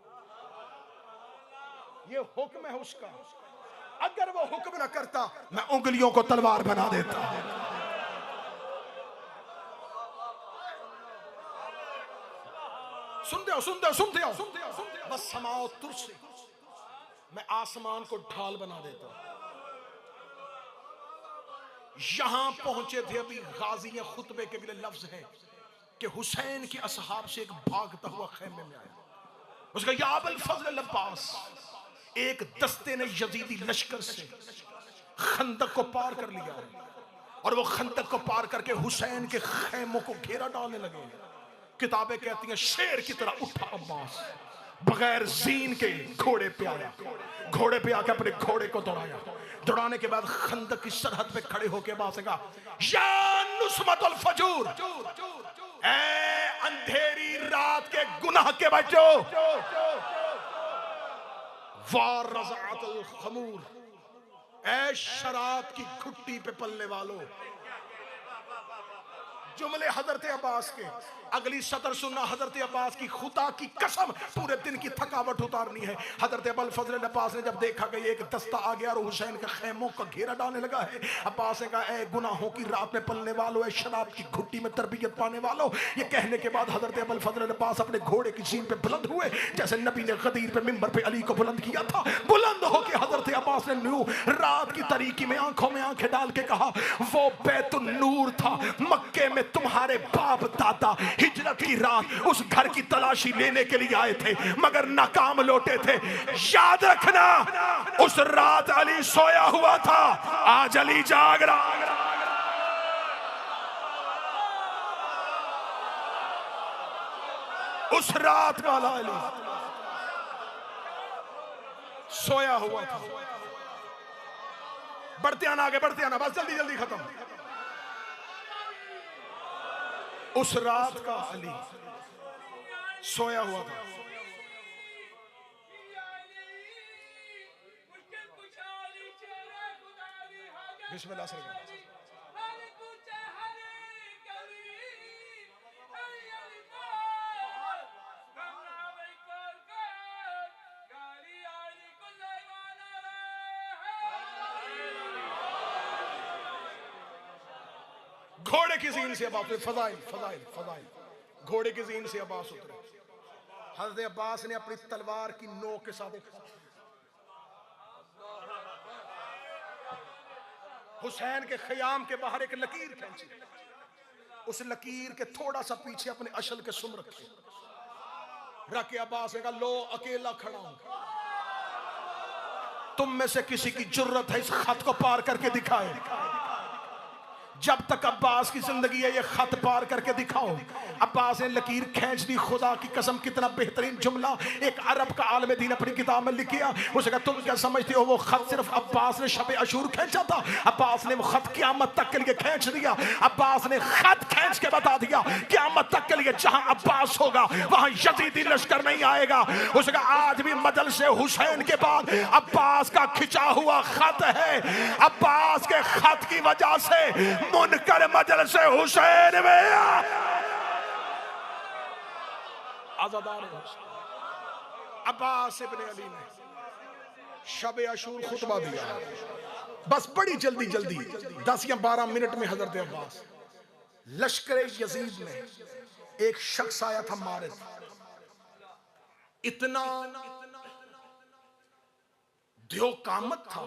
ये हुक्म है उसका, अगर वो हुक्म ना करता मैं उंगलियों को तलवार बना देता। सुनते हो, सुनते हो, सुनते हो, बस समाओ तुरसी, मैं आसमान को ढाल बना देता। यहां पहुंचे थे अभी गाजी खुतबे के लिए लफ्ज है कि हुसैन के असहाब से एक भागता हुआ खैमे में आया। उसका या अबुल फज़ल अब्बास, एक दस्ते ने यजीदी लश्कर से खंदक को पार कर लिया है और वो खंदक को पार करके हुसैन के खैमों को घेरा डालने लगे। किताबें कहती हैं शेर की तरह उठा अब्बास, बगैर जीन के घोड़े पे आया, घोड़े पे आके अपने घोड़े को दौड़ाया। दौड़ाने के बाद खंदक की सरहद पे खड़े होके अब्बास ने कहा, या नुस्मतुल फजूर, ऐ अंधेरी रात के गुनाह के बच्चों, वार रज़अतुल खमूर, ऐ शराब की घुट्टी पे पलने वालों। जुमले हजरत अब्बास के। अगली सतर सुनना हजरत अब्बास की, खुदा की कसम पूरे दिन की थकावट उतारनी है। हजरत अबुल फजल अब्बास ने जब देखा कि एक दस्ता आ गया और हुसैन के खैमों का घेरा डालने लगा है, अब्बास ने कहा, ए गुनाहों की रात में पलने वालों, ए शराब की घुट्टी में तरबियत पाने वालों। ये कहने के बाद हजरत अबुल फजल अब्बास अपने घोड़े की जीन पे बुलंद हुए, जैसे नबी ने गदीर पे मिंबर पे अली को बुलंद किया था। बुलंद होकर हजरत अब्बास ने नू रात की तारीकी में आंखों में आंखें डाल के कहा, वो बैतुन नूर था मक्के में, तुम्हारे बाप दादा हिजरत की रात उस घर की तलाशी लेने के लिए आए थे मगर नाकाम लौटे थे। याद रखना उस रात अली सोया हुआ था, आज अली जाग रहा। उस रात वाला अली सोया हुआ था। बढ़ते आना आगे, बढ़ते आना, बस जल्दी जल्दी खत्म। उस रात का अली सोया हुआ था। बिस्मिल्लाह से घोड़े की जीन से अब्बास, फजाइल फजाइल फजाइल, घोड़े की जीन से अब्बास उतरे। हज़रत अब्बास ने अपनी तलवार की नोक के साथ हुसैन के ख़याम के बाहर एक लकीर खींची। उस लकीर के थोड़ा सा पीछे अपने अशल के सुम रखे, रख के अब्बास ने कहा, लो अकेला खड़ा हूं, तुम में से किसी की जुर्रत है इस खत को पार करके दिखाए। जब तक अब्बास की जिंदगी है ये खत पार करके दिखाओ। अब्बास ने लकीर खींच दी। खुदा की कसम कितना बेहतरीन जुमला एक अरब का आलिम दीन अपनी किताब में लिखा। उसने कहा, तुम क्या समझते हो वो खत सिर्फ अब्बास ने शब अशूर खींचा था? अब्बास ने वो खत क़यामत तक के लिए खींच दिया। अब्बास ने खत खींच के बता दिया क़यामत तक के लिए जहां अब्बास होगा वहां यजीदी लश्कर नहीं आएगा। उसने कहा, आज भी मजल से हुसैन के बाद अब्बास का खिंचा हुआ खत है। अब्बास के खत की वजह से मुनकर मजल से हुसैन में आज़ादार हो। अब्बास इब्ने अली ने शब अशूर खुतबा दिया। बस बड़ी जल्दी जल्दी 10 या 12 मिनट में हजरत अब्बास, लश्कर यजीद में एक शख्स आया था मारिद, इतना ध्योकामत था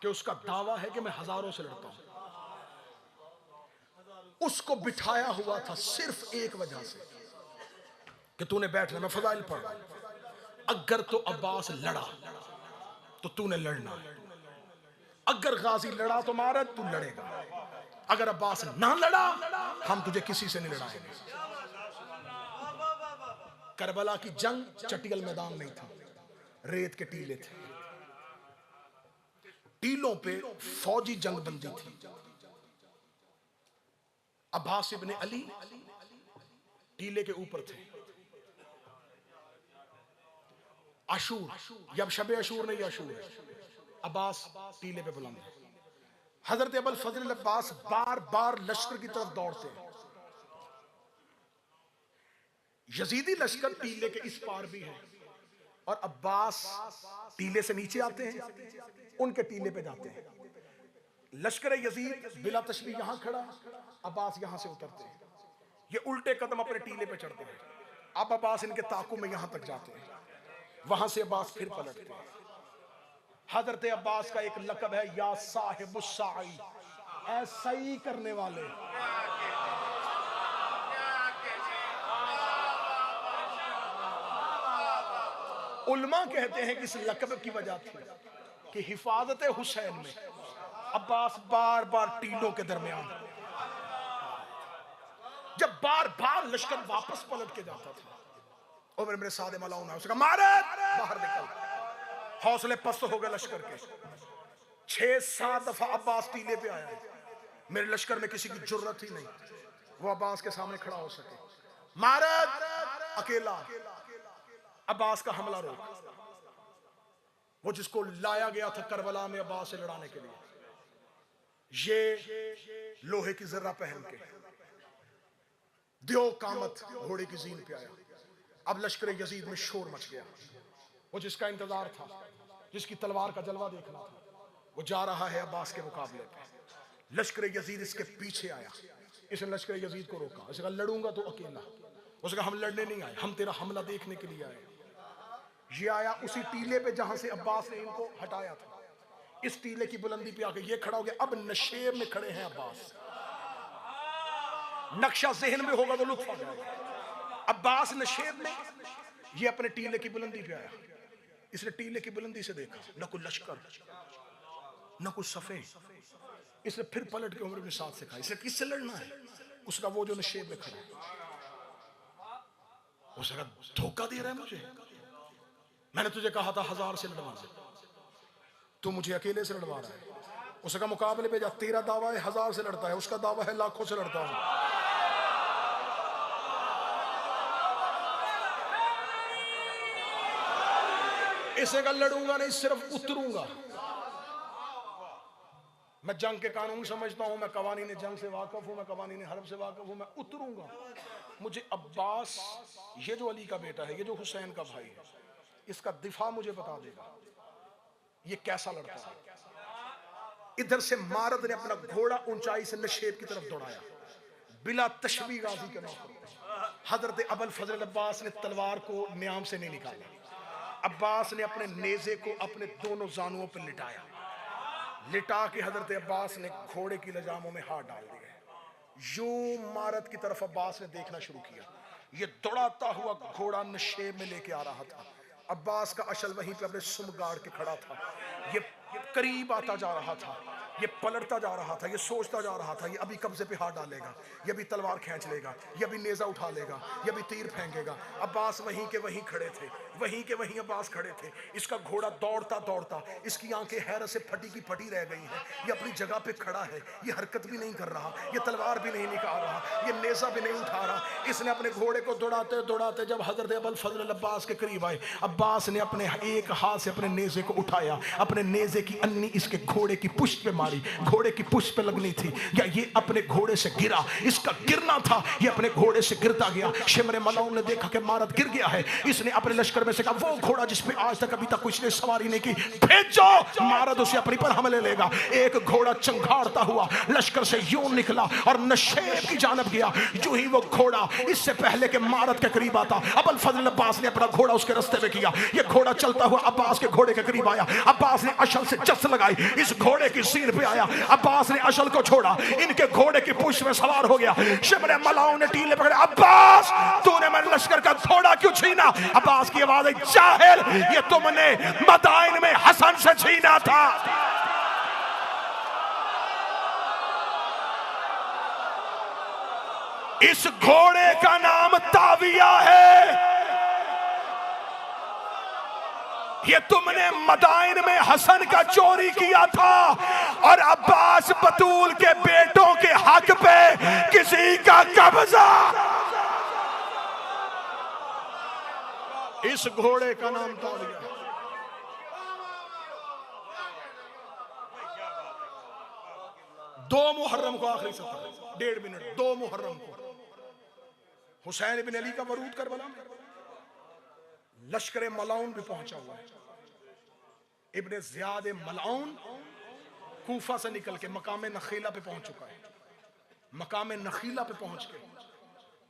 कि उसका दावा है कि मैं हजारों से लड़ता हूं। उसको बिठाया हुआ था सिर्फ एक वजह से कि तूने बैठना, मैं फजाइल पढ़ रहा हूं। अगर तो अब्बास लड़ा तो तूने लड़ना है, अगर गाजी लड़ा तो मारा तू लड़ेगा, अगर अब्बास ना लड़ा हम तुझे किसी से नहीं लड़ाएंगे। करबला की जंग चटियल मैदान नहीं था, रेत के टीले थे। टीलों पे फौजी जंग बंदी थी। अब्बास इब्ने अली टीले के ऊपर थे। अशूर, जब शब अशूर नहीं अशूर है, अब्बास टीले पे बुलंद है। हजरत अबुल फजल अब्बास बार बार लश्कर की तरफ दौड़ते हैं। यजीदी लश्कर टीले के इस पार भी है और अब्बास टीले से नीचे आते हैं, उनके टीले पे जाते हैं। लश्कर यजीद बिला तशबीह यहां खड़ा, अब्बास यहां से उतरते हैं। ये उल्टे कदम अपने टीले पे चढ़ते हैं। अब अब्बास इनके ताकू में यहां तक जाते हैं, वहां से अब्बास फिर पलटते हैं। हजरत अब्बास का एक लक़ब है, या साहिबुस साई, ऐ सही करने वाले। उलमा कहते हैं कि इस लक़ब की वजह थी कि हिफाजत हुसैन में अब्बास बार बार टीलों के दरमियान, जब बार बार लश्कर वापस पलट के जाता था, और मेरे सादे मलाउन है, उसका मारे बाहर निकल, हौसले पस्त हो गए लश्कर के। 6-7 दफा अब्बास टीले पे आया है, मेरे लश्कर में किसी की जुर्रत ही नहीं वो अब्बास के सामने खड़ा हो सके। मारे अकेला अब्बास का हमला रोक, वो जिसको लाया गया था करबला में अब्बास से लड़ाने के लिए, ये लोहे की जर्रा पहन के दियो कामत घोड़े की जीन पे आया। अब लश्कर यजीद में शोर मच गया। वो जिसका इंतजार था, जिसकी तलवार का जलवा देखना था, वो जा रहा है अब्बास के मुकाबले पे। लश्कर यजीद इसके पीछे आया, इसने लश्कर यजीद को रोका। उसने कहा, लड़ूंगा तो अकेला। उसने कहा, हम लड़ने नहीं आए, हम तेरा हमला देखने के लिए आए। ये आया उसी टीले पे जहां से अब्बास ने इनको हटाया था। इस टीले की बुलंदी पे आके ये खड़ा हो गया। अब नशेब में खड़े हैं अब्बास, नक्शा जहन में होगा तो लुत्फ आ जाएगा। अब्बास नशेब में, ये अपने टीले की बुलंदी पे आया। इसने टीले की बुलंदी से देखा, न कोई लश्कर न कुछ सफे। इसने फिर पलट के उमर इब्न साद से कहा, इसे किससे लड़ना है? उसका वो जो नशेब में खड़ा, उसका धोखा दे रहा है मुझे। मैंने तुझे कहा था 1000 से लड़वाना, तू मुझे अकेले से लड़वा रहा है। उसका मुकाबले पे जा, तेरा दावा है 1000 से लड़ता है, उसका दावा है लाखों से लड़ता हूं। इसे का लड़ूंगा नहीं, सिर्फ उतरूंगा। मैं जंग के कानून समझता हूं, मैं कवानीन जंग से वाकिफ हूं, मैं कवानीन हर्ब से वाकिफ हूं। मैं उतरूंगा। मुझे अब्बास, ये जो अली का बेटा है, ये जो हुसैन का भाई है, इसका दिफा मुझे बता देगा ये कैसा लड़ता है। इधर से मारद ने अपना घोड़ा ऊंचाई से नशेब की तरफ दौड़ाया, बिला तशबी गाजी के नौकर। हजरत अबुल फजल अब्बास ने तलवार को न्याम से नहीं निकाला। अब्बास ने अपने नेज़े को अपने दोनों जानुओं पर लिटाया। लिटा के हजरत अब्बास ने घोड़े की लजामों में हाथ डाल दिए। यूं मारद की तरफ अब्बास ने देखना शुरू किया। ये दौड़ाता हुआ घोड़ा नशेब में लेके आ रहा था। अब्बास का अशल वहीं पे अपने सुम गाड़ के खड़ा था। ये करीब आता जा रहा था, ये पलटता जा रहा था, ये सोचता जा रहा था ये अभी कब्जे पे हाथ डालेगा, ये भी तलवार खींच लेगा, ये भी नेजा उठा लेगा, ये भी तीर फेंकेगा। अब्बास वहीं के वहीं खड़े थे, वहीं के वहीं अब्बास खड़े थे। इसका घोड़ा दौड़ता दौड़ता, इसकी आंखें हैरत से फटी की फटी रह गई हैं। ये अपनी जगह पे खड़ा है, ये हरकत भी नहीं कर रहा, ये तलवार भी नहीं निकाल रहा, ये नेजा भी नहीं उठा रहा। इसने अपने घोड़े को दौड़ाते दौड़ाते जब हजरत अबुल फजल अब्बास के करीब आए, अब्बास ने अपने एक हाथ से अपने नेजे को उठाया, अपने नेजे की अन्नी इसके घोड़े की पुष्ट पे मारी। घोड़े की पुष्ट पे लगनी थी या ये अपने घोड़े से गिरा, इसका गिरना था, ये अपने घोड़े से गिरता गया। शिमरे मलाउन ने देखा कि मारद गिर गया है। इसने अपने लश्कर में से कहा, वो घोड़ा जिसपे आज तक अभी तक कुछ ने सवारी नहीं की, भेजो, मारद उसे अपनी पर हमले लेगा। एक घोड़ा चंगाड़ता हुआ लश्कर से यूं निकला और नशेब की जानब गया। जो ही वो घोड़ा इससे पहले के मारद के करीब आता, अबुल फजल अब्बास ने अपना घोड़ा उसके रास्ते में किया। ये घोड़ा चलता हुआ अब्बास के घोड़े के करीब आया। अब्बास ने अशल से जस लगाई, इस घोड़े की सीर पे आया। अब्बास ने अशल को छोड़ा, इनके घोड़े की पुष्ट में सवार हो गया। शिमरे मलाउन ने टीले पकड़े, अब्बास तूने मेरे लश्कर का घोड़ा क्यों छीना? अब्बास की आवाज आई, जाहिल, ये तुमने मदाइन में हसन से छीना था। इस घोड़े का नाम ताविया है। ये तुमने मदाइन में हसन का चोरी किया था और अब्बास बतूल के बेटों के हक पे किसी का कब्जा। इस घोड़े का नाम ताविया। दो मुहर्रम को, आखिरी सत्र 1.5 मिनट, 2 मुहर्रम को हुसैन इब्न अली का वरूद करबला में लश्कर मलाउन भी पहुंचा हुआ है। इब्ने ज़ियाद मलाउन कूफा से निकल के मकाम नखीला पे पहुंच चुका है। मकाम नखीला पे पहुंच के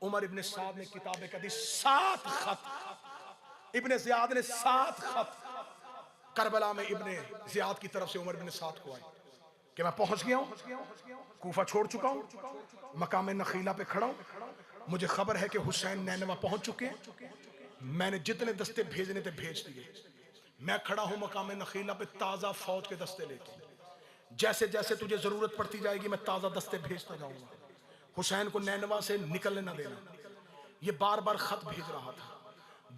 उमर इब्ने साद ने किताब कर दी 7 खत। इब्ने ज़ियाद ने 7 खत करबला में इब्ने ज़ियाद की तरफ से उमर इब्ने साद को आए कि मैं पहुंच गया हूं, कूफा छोड़ चुका हूं, मकाम नखीला पे खड़ा हूं, मुझे खबर है कि हुसैन नैनवा पहुंच चुके हैं। मैंने जितने दस्ते भेजने थे भेज दिए। मैं खड़ा हूं मकाम नखीला पे ताजा फौज के दस्ते लेके। जैसे जैसे तुझे जरूरत पड़ती जाएगी मैं ताजा दस्ते भेजता जाऊंगा। हुसैन को नैनवा से निकलने ना देना। ये बार बार खत भेज रहा था।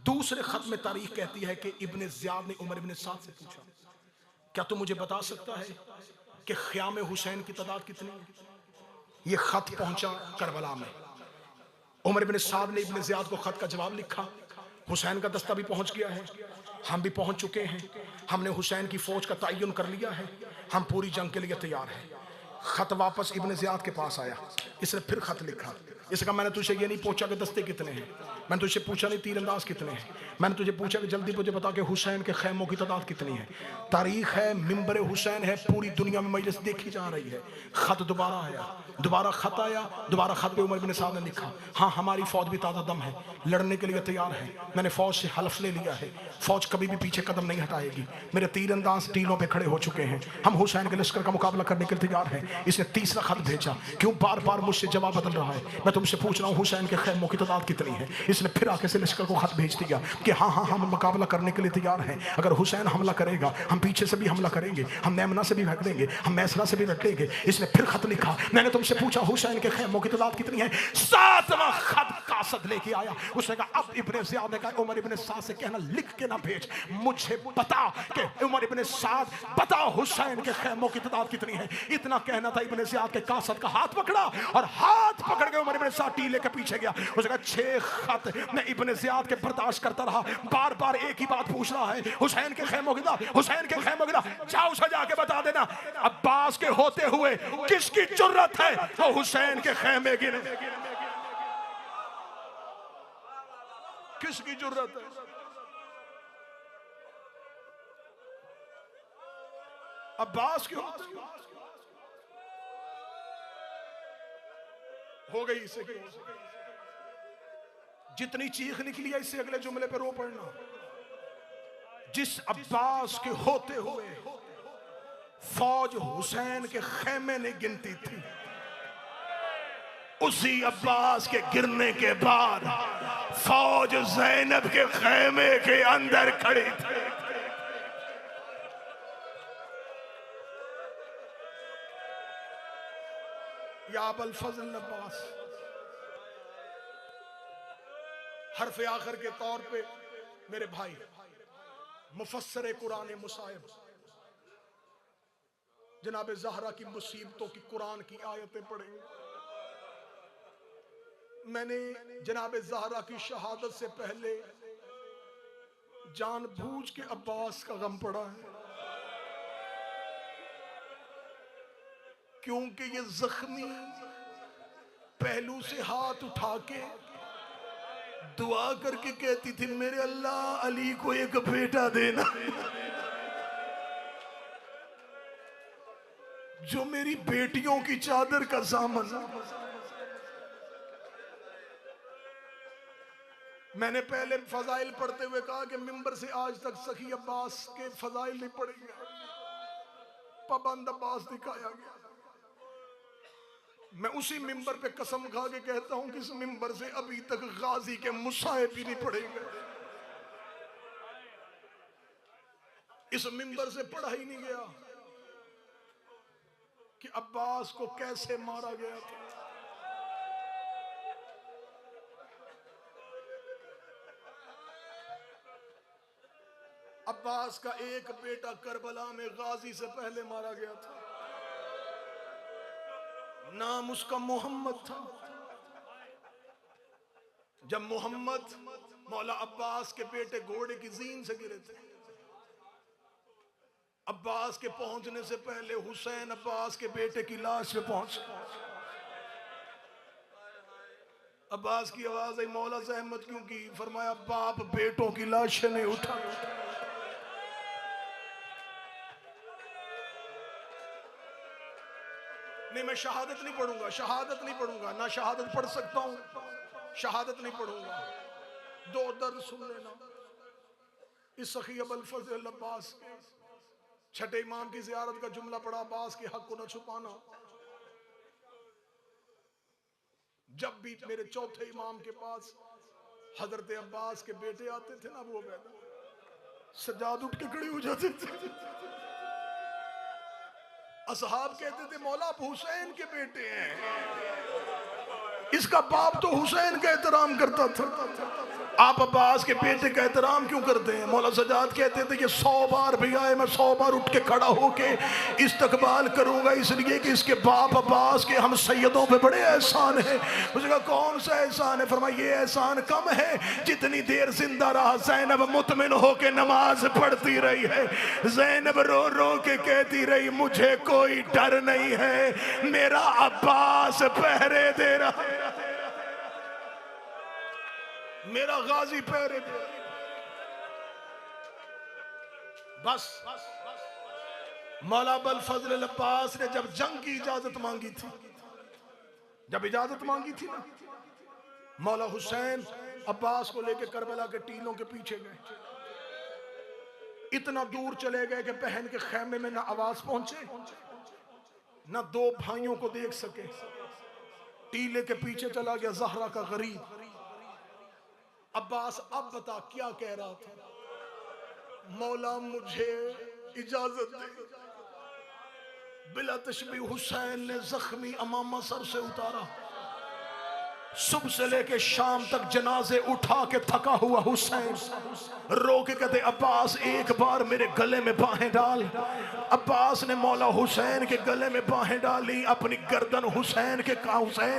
दूसरे खत में तारीख कहती है कि इब्ने ज़ियाद ने उमर इब्ने साद से पूछा, क्या तू मुझे बता सकता है कि ख़याम हुसैन की तादाद कितनी है? ये खत पहुंचा करबला में। उमर इब्ने साद ने इब्ने ज़ियाद को खत का जवाब लिखा, हुसैन का दस्ता भी पहुंच गया है, हम भी पहुंच चुके हैं, हमने हुसैन की फौज का तयन कर लिया है, हम पूरी जंग के लिए तैयार हैं। खत वापस इब्ने ज़ियाद के पास आया। इसने फिर खत लिखा। इसने कहा, मैंने तुझे ये नहीं पूछा कि दस्ते कितने हैं, मैंने तुझे पूछा नहीं तीरंदाज कितने हैं, मैंने तुझे पूछा कि जल्दी मुझे बता कि हुसैन के खैमों की तादाद कितनी है। तारीख है, मिंबर हुसैन है, पूरी दुनिया में मजलिस देखी जा रही है। खत दोबारा आया, दोबारा खत आया, दोबारा खत पे उमर इब्ने साद ने लिखा, हाँ हमारी फौज भी ताज़ा दम है, लड़ने के लिए तैयार है, मैंने फौज से हल्फ ले लिया है, फौज कभी भी पीछे कदम नहीं हटाएगी, मेरे तीरंदाज टीलों पे खड़े हो चुके हैं, हम हुसैन के लश्कर का मुकाबला करने के लिए तैयार हैं। इसने तीसरा खत भेजा, क्यों बार बार मुझसे जवाब बदल रहा है, मैं तुमसे पूछ रहा हूँ हुसैन के खैमों की तादाद कितनी है। इसने फिर आके से लश्कर को खत भेज दिया कि हाँ हाँ हम मुकाबला करने के लिए तैयार हैं, अगर हुसैन हमला करेगा हम पीछे से भी हमला करेंगे, हम नैमना से भी भग देंगे, हम मैसरा से भी भग देंगे। इसने फिर खत लिखा, मैंने तुमसे पूछा हुसैन के खैमों की तादाद कितनी है। 7वां खत का कासद लेके आया। उसने कहा अब इब्ने ज़ियाद ने कहा उमर इब्ने साद से कहना लिख के ना भेज, मुझे बता कि उमर इब्ने साद बता हुसैन के खैमों की तादाद कितनी है। इतना कहना था, इब्ने ज़ियाद के कासद का हाथ पकड़ा और हाथ पकड़ के उमर इब्ने साद टीले के पीछे गया। उसने कहा 6 खत मैं इब्ने ज़ियाद के बर्दाश्त करता रहा, बार बार एक ही बात पूछ रहा है, हुसैन के खैमों की तादाद, हुसैन के खैमों की तादाद, जाओ उसे जाके बता देना। अब्बास के होते हुए किसकी जुर्रत है वो हुसैन के खैमे गिने? किसकी जुर्रत है? अब्बास के होते हो गई। इसे जितनी चीख निकली है इससे अगले जुमले पे रो पड़ना। जिस अब्बास के होते हुए फौज हुसैन के खैमे ने गिनती थी, उसी अब्बास के गिरने के बाद फौज ज़ैनब के खैमे के अंदर खड़ी थी। या अबुल फजल अब्बास, हरफ आखिर के तौर पे मेरे भाई मुफस्सिर कुरान मुसाइब जनाब ज़हरा की मुसीबतों की कुरान की आयतें पढ़ेंगे। मैंने जनाब ज़हरा की शहादत से पहले जानबूझ के अब्बास का गम पड़ा है, क्योंकि ये जख्मी पहलू से हाथ उठा के दुआ करके कहती थी मेरे अल्लाह अली को एक बेटा देना जो मेरी बेटियों की चादर का सामन। मैंने पहले फजाइल पढ़ते हुए कहा कि मिंबर से आज तक सखी अब्बास के फजाइल नहीं पढ़े गए, पाबंद अब्बास दिखाया गया। मैं उसी मिंबर पे कसम खा के कहता हूं कि इस मिंबर से अभी तक गाजी के मुसाहिब भी नहीं पढ़े गए, इस मिंबर से पढ़ा ही नहीं गया कि अब्बास को कैसे मारा गया था। अब्बास का एक बेटा करबला में गाजी से पहले मारा गया था, नाम उसका मोहम्मद था। जब मोहम्मद मौला अब्बास के बेटे घोड़े की जीन से गिरे थे, अब्बास के पहुंचने से पहले हुसैन अब्बास के बेटे की लाश पे पहुंच। अब्बास की आवाज आई मौला से अहमद क्यों की? फरमाया बाप बेटों की लाशें नहीं उठा। नहीं मैं शहादत नहीं पढ़ूंगा, शहादत नहीं पढ़ूंगा, ना शहादत पढ़ सकता हूं, शहादत नहीं पढ़ूंगा। दो दर्द सुन लेना। इस सखी अबुल फजल अब्बास के छठे इमाम की जियारत का जुमला पड़ा, अब्बास के हक को न छुपाना। जब भी मेरे चौथे इमाम के पास हजरत अब्बास के बेटे आते थे ना, वो सजाद उठ के खड़े हो जाते थे। असहाब कहते थे मौला आप हुसैन के बेटे हैं, इसका बाप तो हुसैन का एहतराम करता था, आप अब्बास के बेटे का एहतराम क्यों करते हैं? मौला सजाद कहते थे कि 100 बार भी आए मैं 100 बार उठ के खड़ा होके इस्तकबाल करूंगा, इसलिए कि इसके बाप अब्बास के हम सैयदों पे बड़े एहसान है। उसने कहा कौन सा एहसान है? फरमाया ये एहसान कम है जितनी देर जिंदा रहा ज़ैनब मुतमिन होके नमाज पढ़ती रही है, ज़ैनब रो रो के कहती रही मुझे कोई डर नहीं है, मेरा अब्बास पहरे दे रहा है, मेरा गाजी पहरे दे। बस मौला अबुल फजल अब्बास ने जब जंग की इजाजत मांगी थी, जब इजाजत मांगी थी ना, मौला हुसैन अब्बास को लेकर करबला के टीलों के पीछे गए। इतना दूर चले गए कि बहन के खैमे में ना आवाज पहुंचे, ना दो भाइयों को देख सके। टीले के पीछे चला गया ज़हरा का गरीब। अब्बास अब बता क्या कह रहा था? मौला मुझे इजाजत दे। बिला तशबीह हुसैन ने जख्मी अमामा सर से उतारा, सुबह से लेके शाम तक जनाजे उठा के थका हुआ हुसैन रो के कहते अब्बास एक बार मेरे गले में बाहें डाल। अब्बास ने मौला हुसैन के गले में बाहें डाली, अपनी गर्दन हुसैन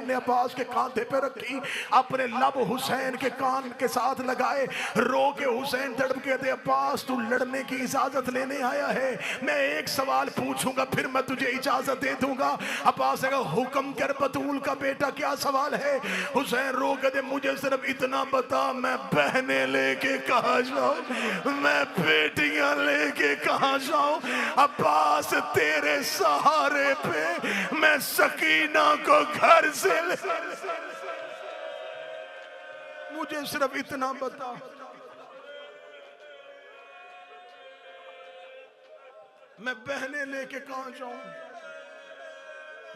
ने अब्बास के कांधे पे रखी, अपने लब हुसैन के कान के साथ लगाए, रो के हुसैन तड़प के कहते अब्बास तू लड़ने की इजाजत लेने आया है, मैं एक सवाल पूछूंगा फिर मैं तुझे इजाजत दे दूंगा। अब्बास ने कहा हुक्म कर बतूल का बेटा क्या सवाल है। हुसैन रो के दे मुझे सिर्फ इतना बता मैं बहने लेके कहां जाऊं, मैं बेटियां लेके कहां जाऊं। अब्बास तेरे सहारे पे मैं सकीना को घर से ले, मुझे सिर्फ इतना बता। मैं बहने लेके कहां जाऊं,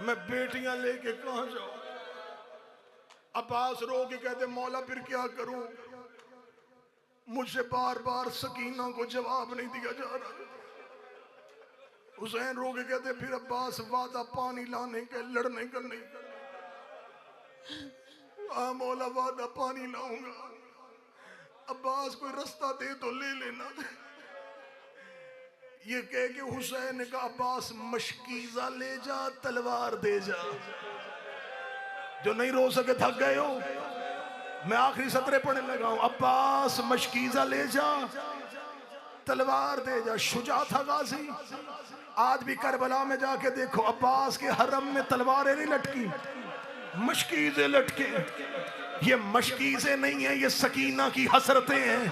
मैं बेटियां लेके कहां जाऊं। अब्बास रो के कहते मौला फिर क्या करूं, मुझसे बार बार सकीना को जवाब नहीं दिया जा रहा। हुसैन रो के कहते फिर अब्बास वादा पानी लाने के लड़ने का नहीं। मौला वादा पानी लाऊंगा, अब्बास कोई रास्ता दे तो ले लेना। ये कह के हुसैन ने कहा अब्बास मशकीजा ले जा तलवार दे जा। जो नहीं रो सके थक गए हो, मैं आखिरी सतरे पढ़ने लगा हूं। अब्बास मशकीजा ले जा तलवार दे जा। शुजा था गाजी। आज भी करबला में जाके देखो अब्बास के हरम में तलवारें नहीं लटकी, मशकीजे लटके। ये मशकीजे नहीं है, ये सकीना की हसरतें हैं,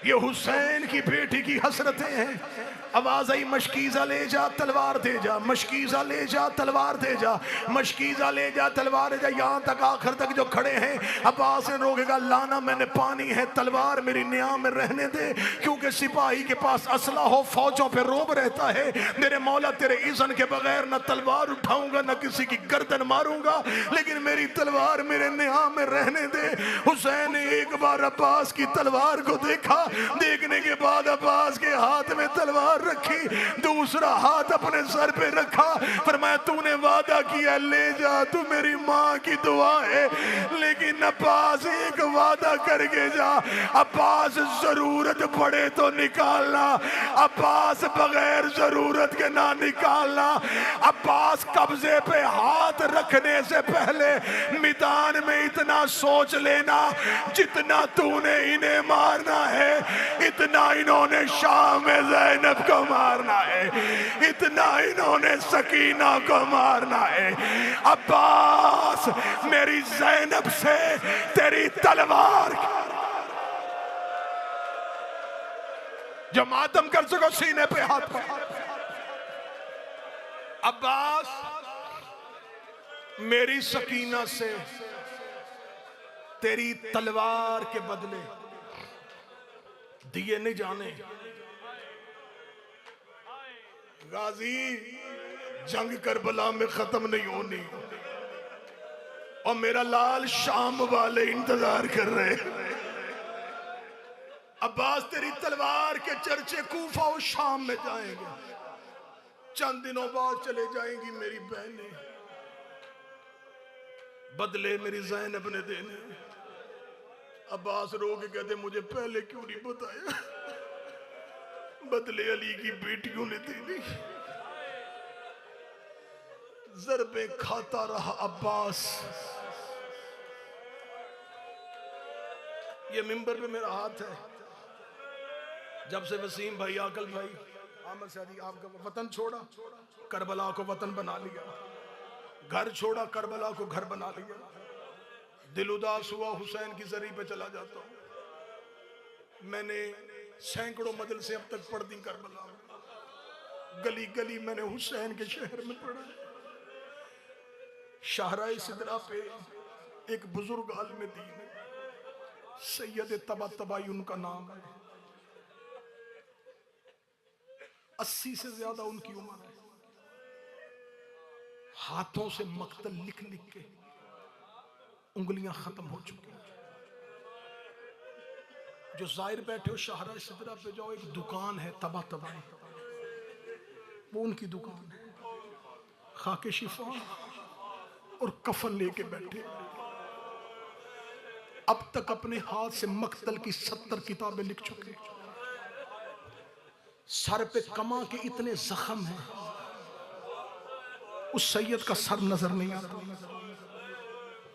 ये हुसैन की बेटी की हसरतें हैं। आवाज आई मशकीजा ले जा तलवार दे जा, मशकीजा ले जा तलवार दे जा, मशकीजा ले जा तलवार दे जा। यहां तक आखिर तक जो खड़े हैं अब्बास ने रोकेगा लाना मैंने पानी है, तलवार मेरी नियाह में रहने दे, क्योंकि सिपाही के पास असला हो फौजों पे रोब रहता है। मेरे मौला तेरे इज़्न के बगैर न तलवार उठाऊंगा न किसी की गर्दन मारूंगा, लेकिन मेरी तलवार मेरे नियाह में रहने दे। हुसैन ने एक बार अब्बास की तलवार को देखा, देखने के बाद अब्बास के हाथ में तलवार रखी, दूसरा हाथ अपने सर पे रखा, फरमाया तूने वादा किया ले जा, तू मेरी माँ की दुआ है, लेकिन अब्बास एक वादा करके जा, अब्बास जरूरत पड़े तो निकालना, अब्बास बगैर जरूरत के ना निकालना। अब्बास कब्जे पे हाथ रखने से पहले मैदान में इतना सोच लेना, जितना तूने इन्हें मारना है इतना इन्होंने शाम में ज़ैनब को मारना है, इतना इन्होंने सकीना को मारना है। अब्बास मेरी ज़ैनब से तेरी तलवार जो मातम कर सको सीने पे हाथ पर। अब्बास मेरी सकीना से तेरी तलवार के बदले दिए नहीं जाने। गाजी जंग करबला में खत्म नहीं होनी और मेरा लाल शाम वाले इंतजार कर रहे। अब्बास तेरी तलवार के चर्चे कूफा और शाम में जाएंगे, चंद दिनों बाद चले जाएंगी मेरी बहनें, बदले मेरी ज़ैनब ने देने। अब्बास रो के कहते मुझे पहले क्यों नहीं बताया, बदले अली की बेटियों ने देनी। ज़रबे खाता रहा अब्बास। ये मिंबर पे मेरा हाथ है, जब से वसीम भाई, आकल भाई, आमद सादी आपका वतन छोड़ा, करबला को वतन बना लिया, घर छोड़ा करबला को घर बना लिया। दिल उदास हुआ हुसैन की जरी पे चला जाता हूं। मैंने सैकड़ों मजलिसें अब तक पढ़ दी करबला, गली गली मैंने हुसैन के शहर में पढ़ा। शाहराए सिदरा पे एक बुजुर्ग आलिम दीन है, सैयद तबातबाई उनका नाम है। 80 से ज्यादा उनकी उम्र है। हाथों से मक्तल लिख लिख के उंगलियां खत्म हो चुकी हैं। जो जाहिर बैठे हो शाहराए सिदरा पे जाओ, एक दुकान है तबातबाई, वो उनकी दुकान है। खाके शिफा और कफन लेके बैठे। अब तक अपने हाथ से मक्तल की 70 किताबें लिख चुके। सर पे कमा के इतने जख्म हैं, उस सैयद का सर नजर नहीं आता।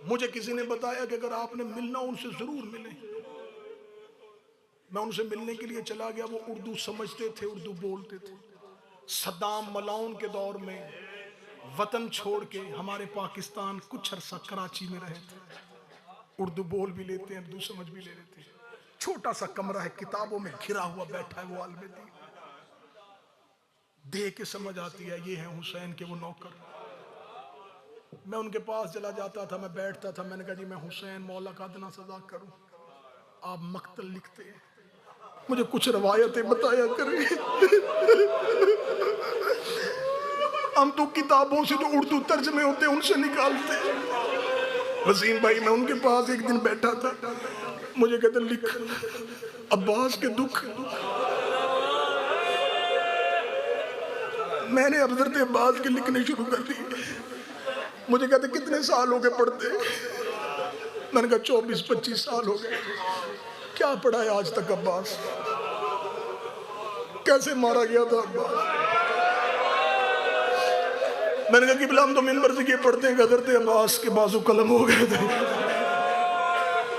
मुझे किसी ने बताया कि अगर आपने मिलना उनसे जरूर मिले। मैं उनसे मिलने के लिए चला गया। वो उर्दू समझते थे, उर्दू बोलते थे। सद्दाम मलाउन के दौर में वतन छोड़ के हमारे पाकिस्तान कुछ अरसा कराची में रहे थे। उर्दू बोल भी लेते हैं, उर्दू समझ भी ले लेते हैं। छोटा सा कमरा है, किताबों में घिरा हुआ बैठा है वो अलबेदी। देख के समझ आती है ये है हुसैन के वो नौकर। मैं उनके पास चला जाता था, मैं बैठता था। मैंने कहा जी मैं हुसैन मौला का अदना सजा करूं, आप मक्तल लिखते हैं, मुझे कुछ रवायतें बताया करें। हम तो किताबों से जो उर्दू तर्जमे होते हैं उनसे निकालते हैं। वसीम भाई, मैं उनके पास एक दिन बैठा था, मुझे कहते लिख अब्बास के दुख। मैंने हज़रत अब्बास के लिखने शुरू कर दिए। मुझे कहते कितने साल हो गए पढ़ते? मैंने कहा 24-25 साल हो गए। क्या पढ़ा है आज तक अब्बास? कैसे मारा गया था अब्बास? मैंने कहा कि हम तो मिंबर से ये पढ़ते हैं हज़रत अब्बास के बाजू कलम हो गए थे।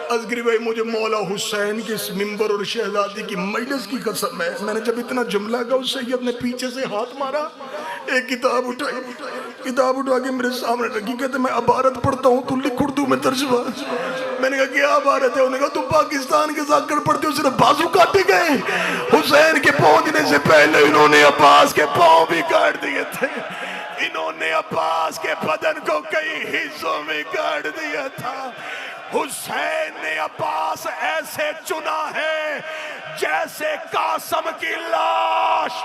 असगरी भाई, मुझे मौला हुसैन के इस मिंबर और शहजादी की मजलिस की कसम है, मैंने जब इतना जुमला कहा उस सैयद ने पीछे से हाथ मारा, एक किताब उठाई, किताब उठा के मेरे सामने रखी। कहते मैं अबारत पढ़ता हूँ, तू लिख उर्दू में तर्जुमा। मैंने कहा क्या अबारत है? उन्होंने कहा तुम पाकिस्तान के साथ पढ़ते हो, सिर्फ बाजू काटे गए। हुसैन के पहुंचने से पहले इन्होंने अब्बास के पाँव भी काट दिए थे। इन्होंने अब्बास के बदन को कई हिस्सों में काट दिया था। हुसैन ने अब्बास ऐसे चुना है जैसे कासम की लाश।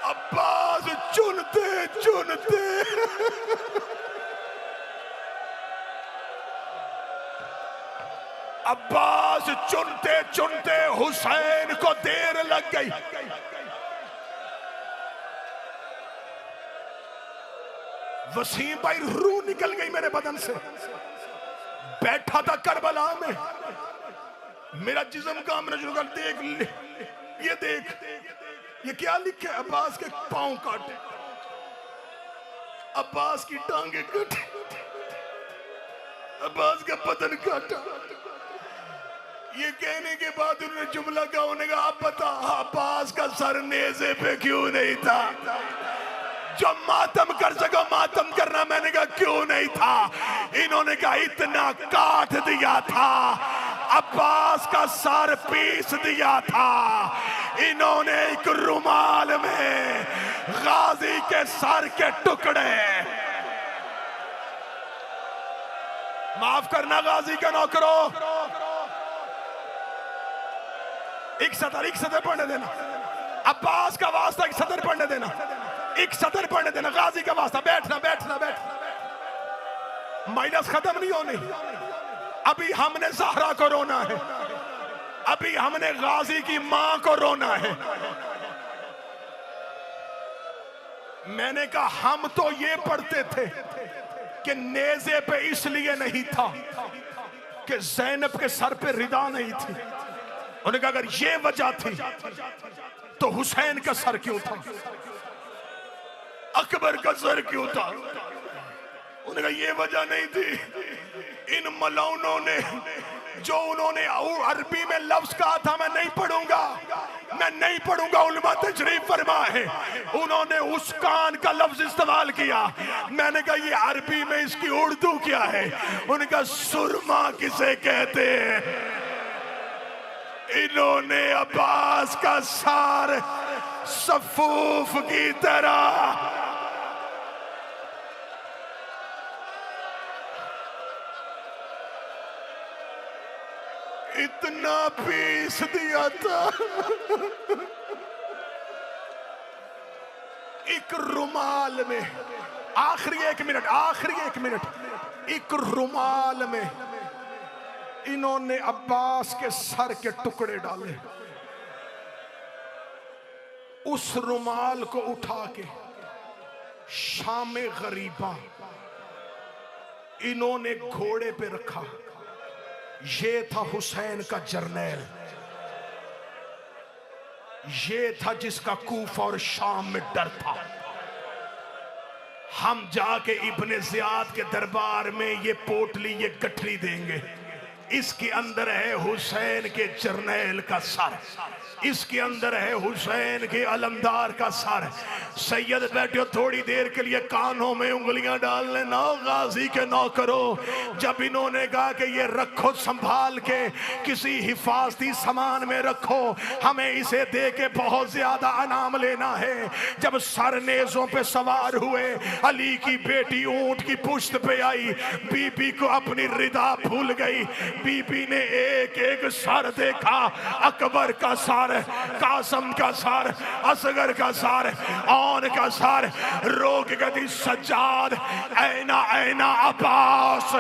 अब्बास चुनते चुनते अब्बास चुनते चुनते हुसैन को देर लग गई। वसीम भाई, रूह निकल गई मेरे बदन से। बैठा था करबला में, मेरा जिस्म कामना शुरू कर। देख ये देख, ये क्या लिखा है? अब्बास के पांव काटे, अब्बास की टांगे काटे, अब्बास का बदन काटा। ये कहने के बाद उन्होंने जुमला कहा, उन्होंने कहा आप बता अब्बास का सर नेज़े पे क्यों नहीं था? जो मातम कर सको मातम करना। मैंने कहा क्यों नहीं था? इन्होंने कहा इतना काट दिया था, अब्बास का सर पीस दिया था। इन्होंने एक रुमाल में गाजी के सर के टुकड़े, माफ करना गाजी का नौकरो, एक सदर पढ़ने देना। अब्बास का वास्ता एक सदर पढ़ने देना, एक सदर पढ़ने देना। गाजी का वास्ता, बैठना बैठना बैठना। माइनस खत्म नहीं होनी। अभी हमने ज़हरा को रोना है, अभी हमने गाजी की मां को रोना है। मैंने कहा हम तो ये पढ़ते थे कि नेज़े पे इसलिए नहीं था कि ज़ैनब के सर पे रिदा नहीं थी। उन्होंने कहा अगर ये वजह थी तो हुसैन का सर क्यों था, अकबर का सर क्यों था? उन्होंने कहा ये वजह नहीं थी। इन मलाउनों ने जो उन्होंने अरबी में लफ्ज कहा था मैं नहीं पढ़ूंगा, मैं नहीं पढ़ूंगा, उलमा तशरीफ फरमा है, उन्होंने उस कान का लफ्ज इस्तेमाल किया। मैंने कहा ये अरबी में इसकी उर्दू क्या है? उनका सुरमा किसे कहते हैं? इन्होंने अब्बास का सर सफूफ की तरह इतना पीस दिया था। एक रुमाल में, आखिरी एक मिनट, एक रुमाल में इन्होंने अब्बास के सर के टुकड़े डाले। उस रुमाल को उठा के शाम गरीबा इन्होंने घोड़े पे रखा। ये था हुसैन का जर्नैल, ये था जिसका कूफा और शाम में डर था। हम जाके इब्ने ज़ियाद के दरबार में ये पोटली, ये गठरी देंगे, इसके अंदर है हुसैन के जर्नैल का सर, इसके अंदर है हुसैन के अलमदार का सर। सैयद बैठे थोड़ी देर के लिए कानों में उंगलियां डालने, ना गाजी के ना करो। जब इन्होंने कहा कि ये रखो संभाल के किसी हिफाजती सामान में रखो, हमें इसे दे के बहुत ज्यादा इनाम लेना है। जब सर नेज़ों पे सवार हुए, अली की बेटी ऊंट की पुश्त पे आई, बीबी को अपनी रिदा भूल गई। बीबी ने एक एक सर देखा, अकबर का सर, कासम का सर, असगर का सर, औन का सर, रोक गदी सज्जाद, ऐना ऐना अब्बास,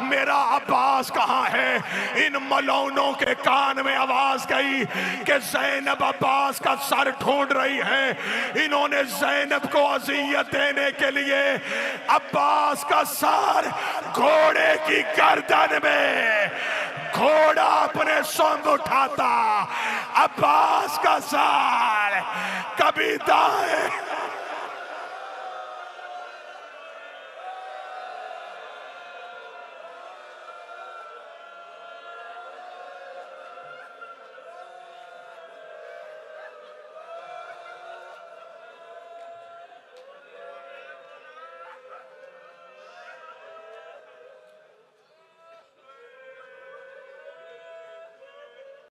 मेरा अब्बास कहाँ है। इन मलौनों के कान में आवाज गई कि ज़ैनब अब्बास का सर ढूंढ रही है। इन्होंने ज़ैनब को अज़ियत देने के लिए अब्बास का सर घोड़े की गर्दन में, घोड़ा अपने संग उठाता, अब्बास का सर कभी दाएं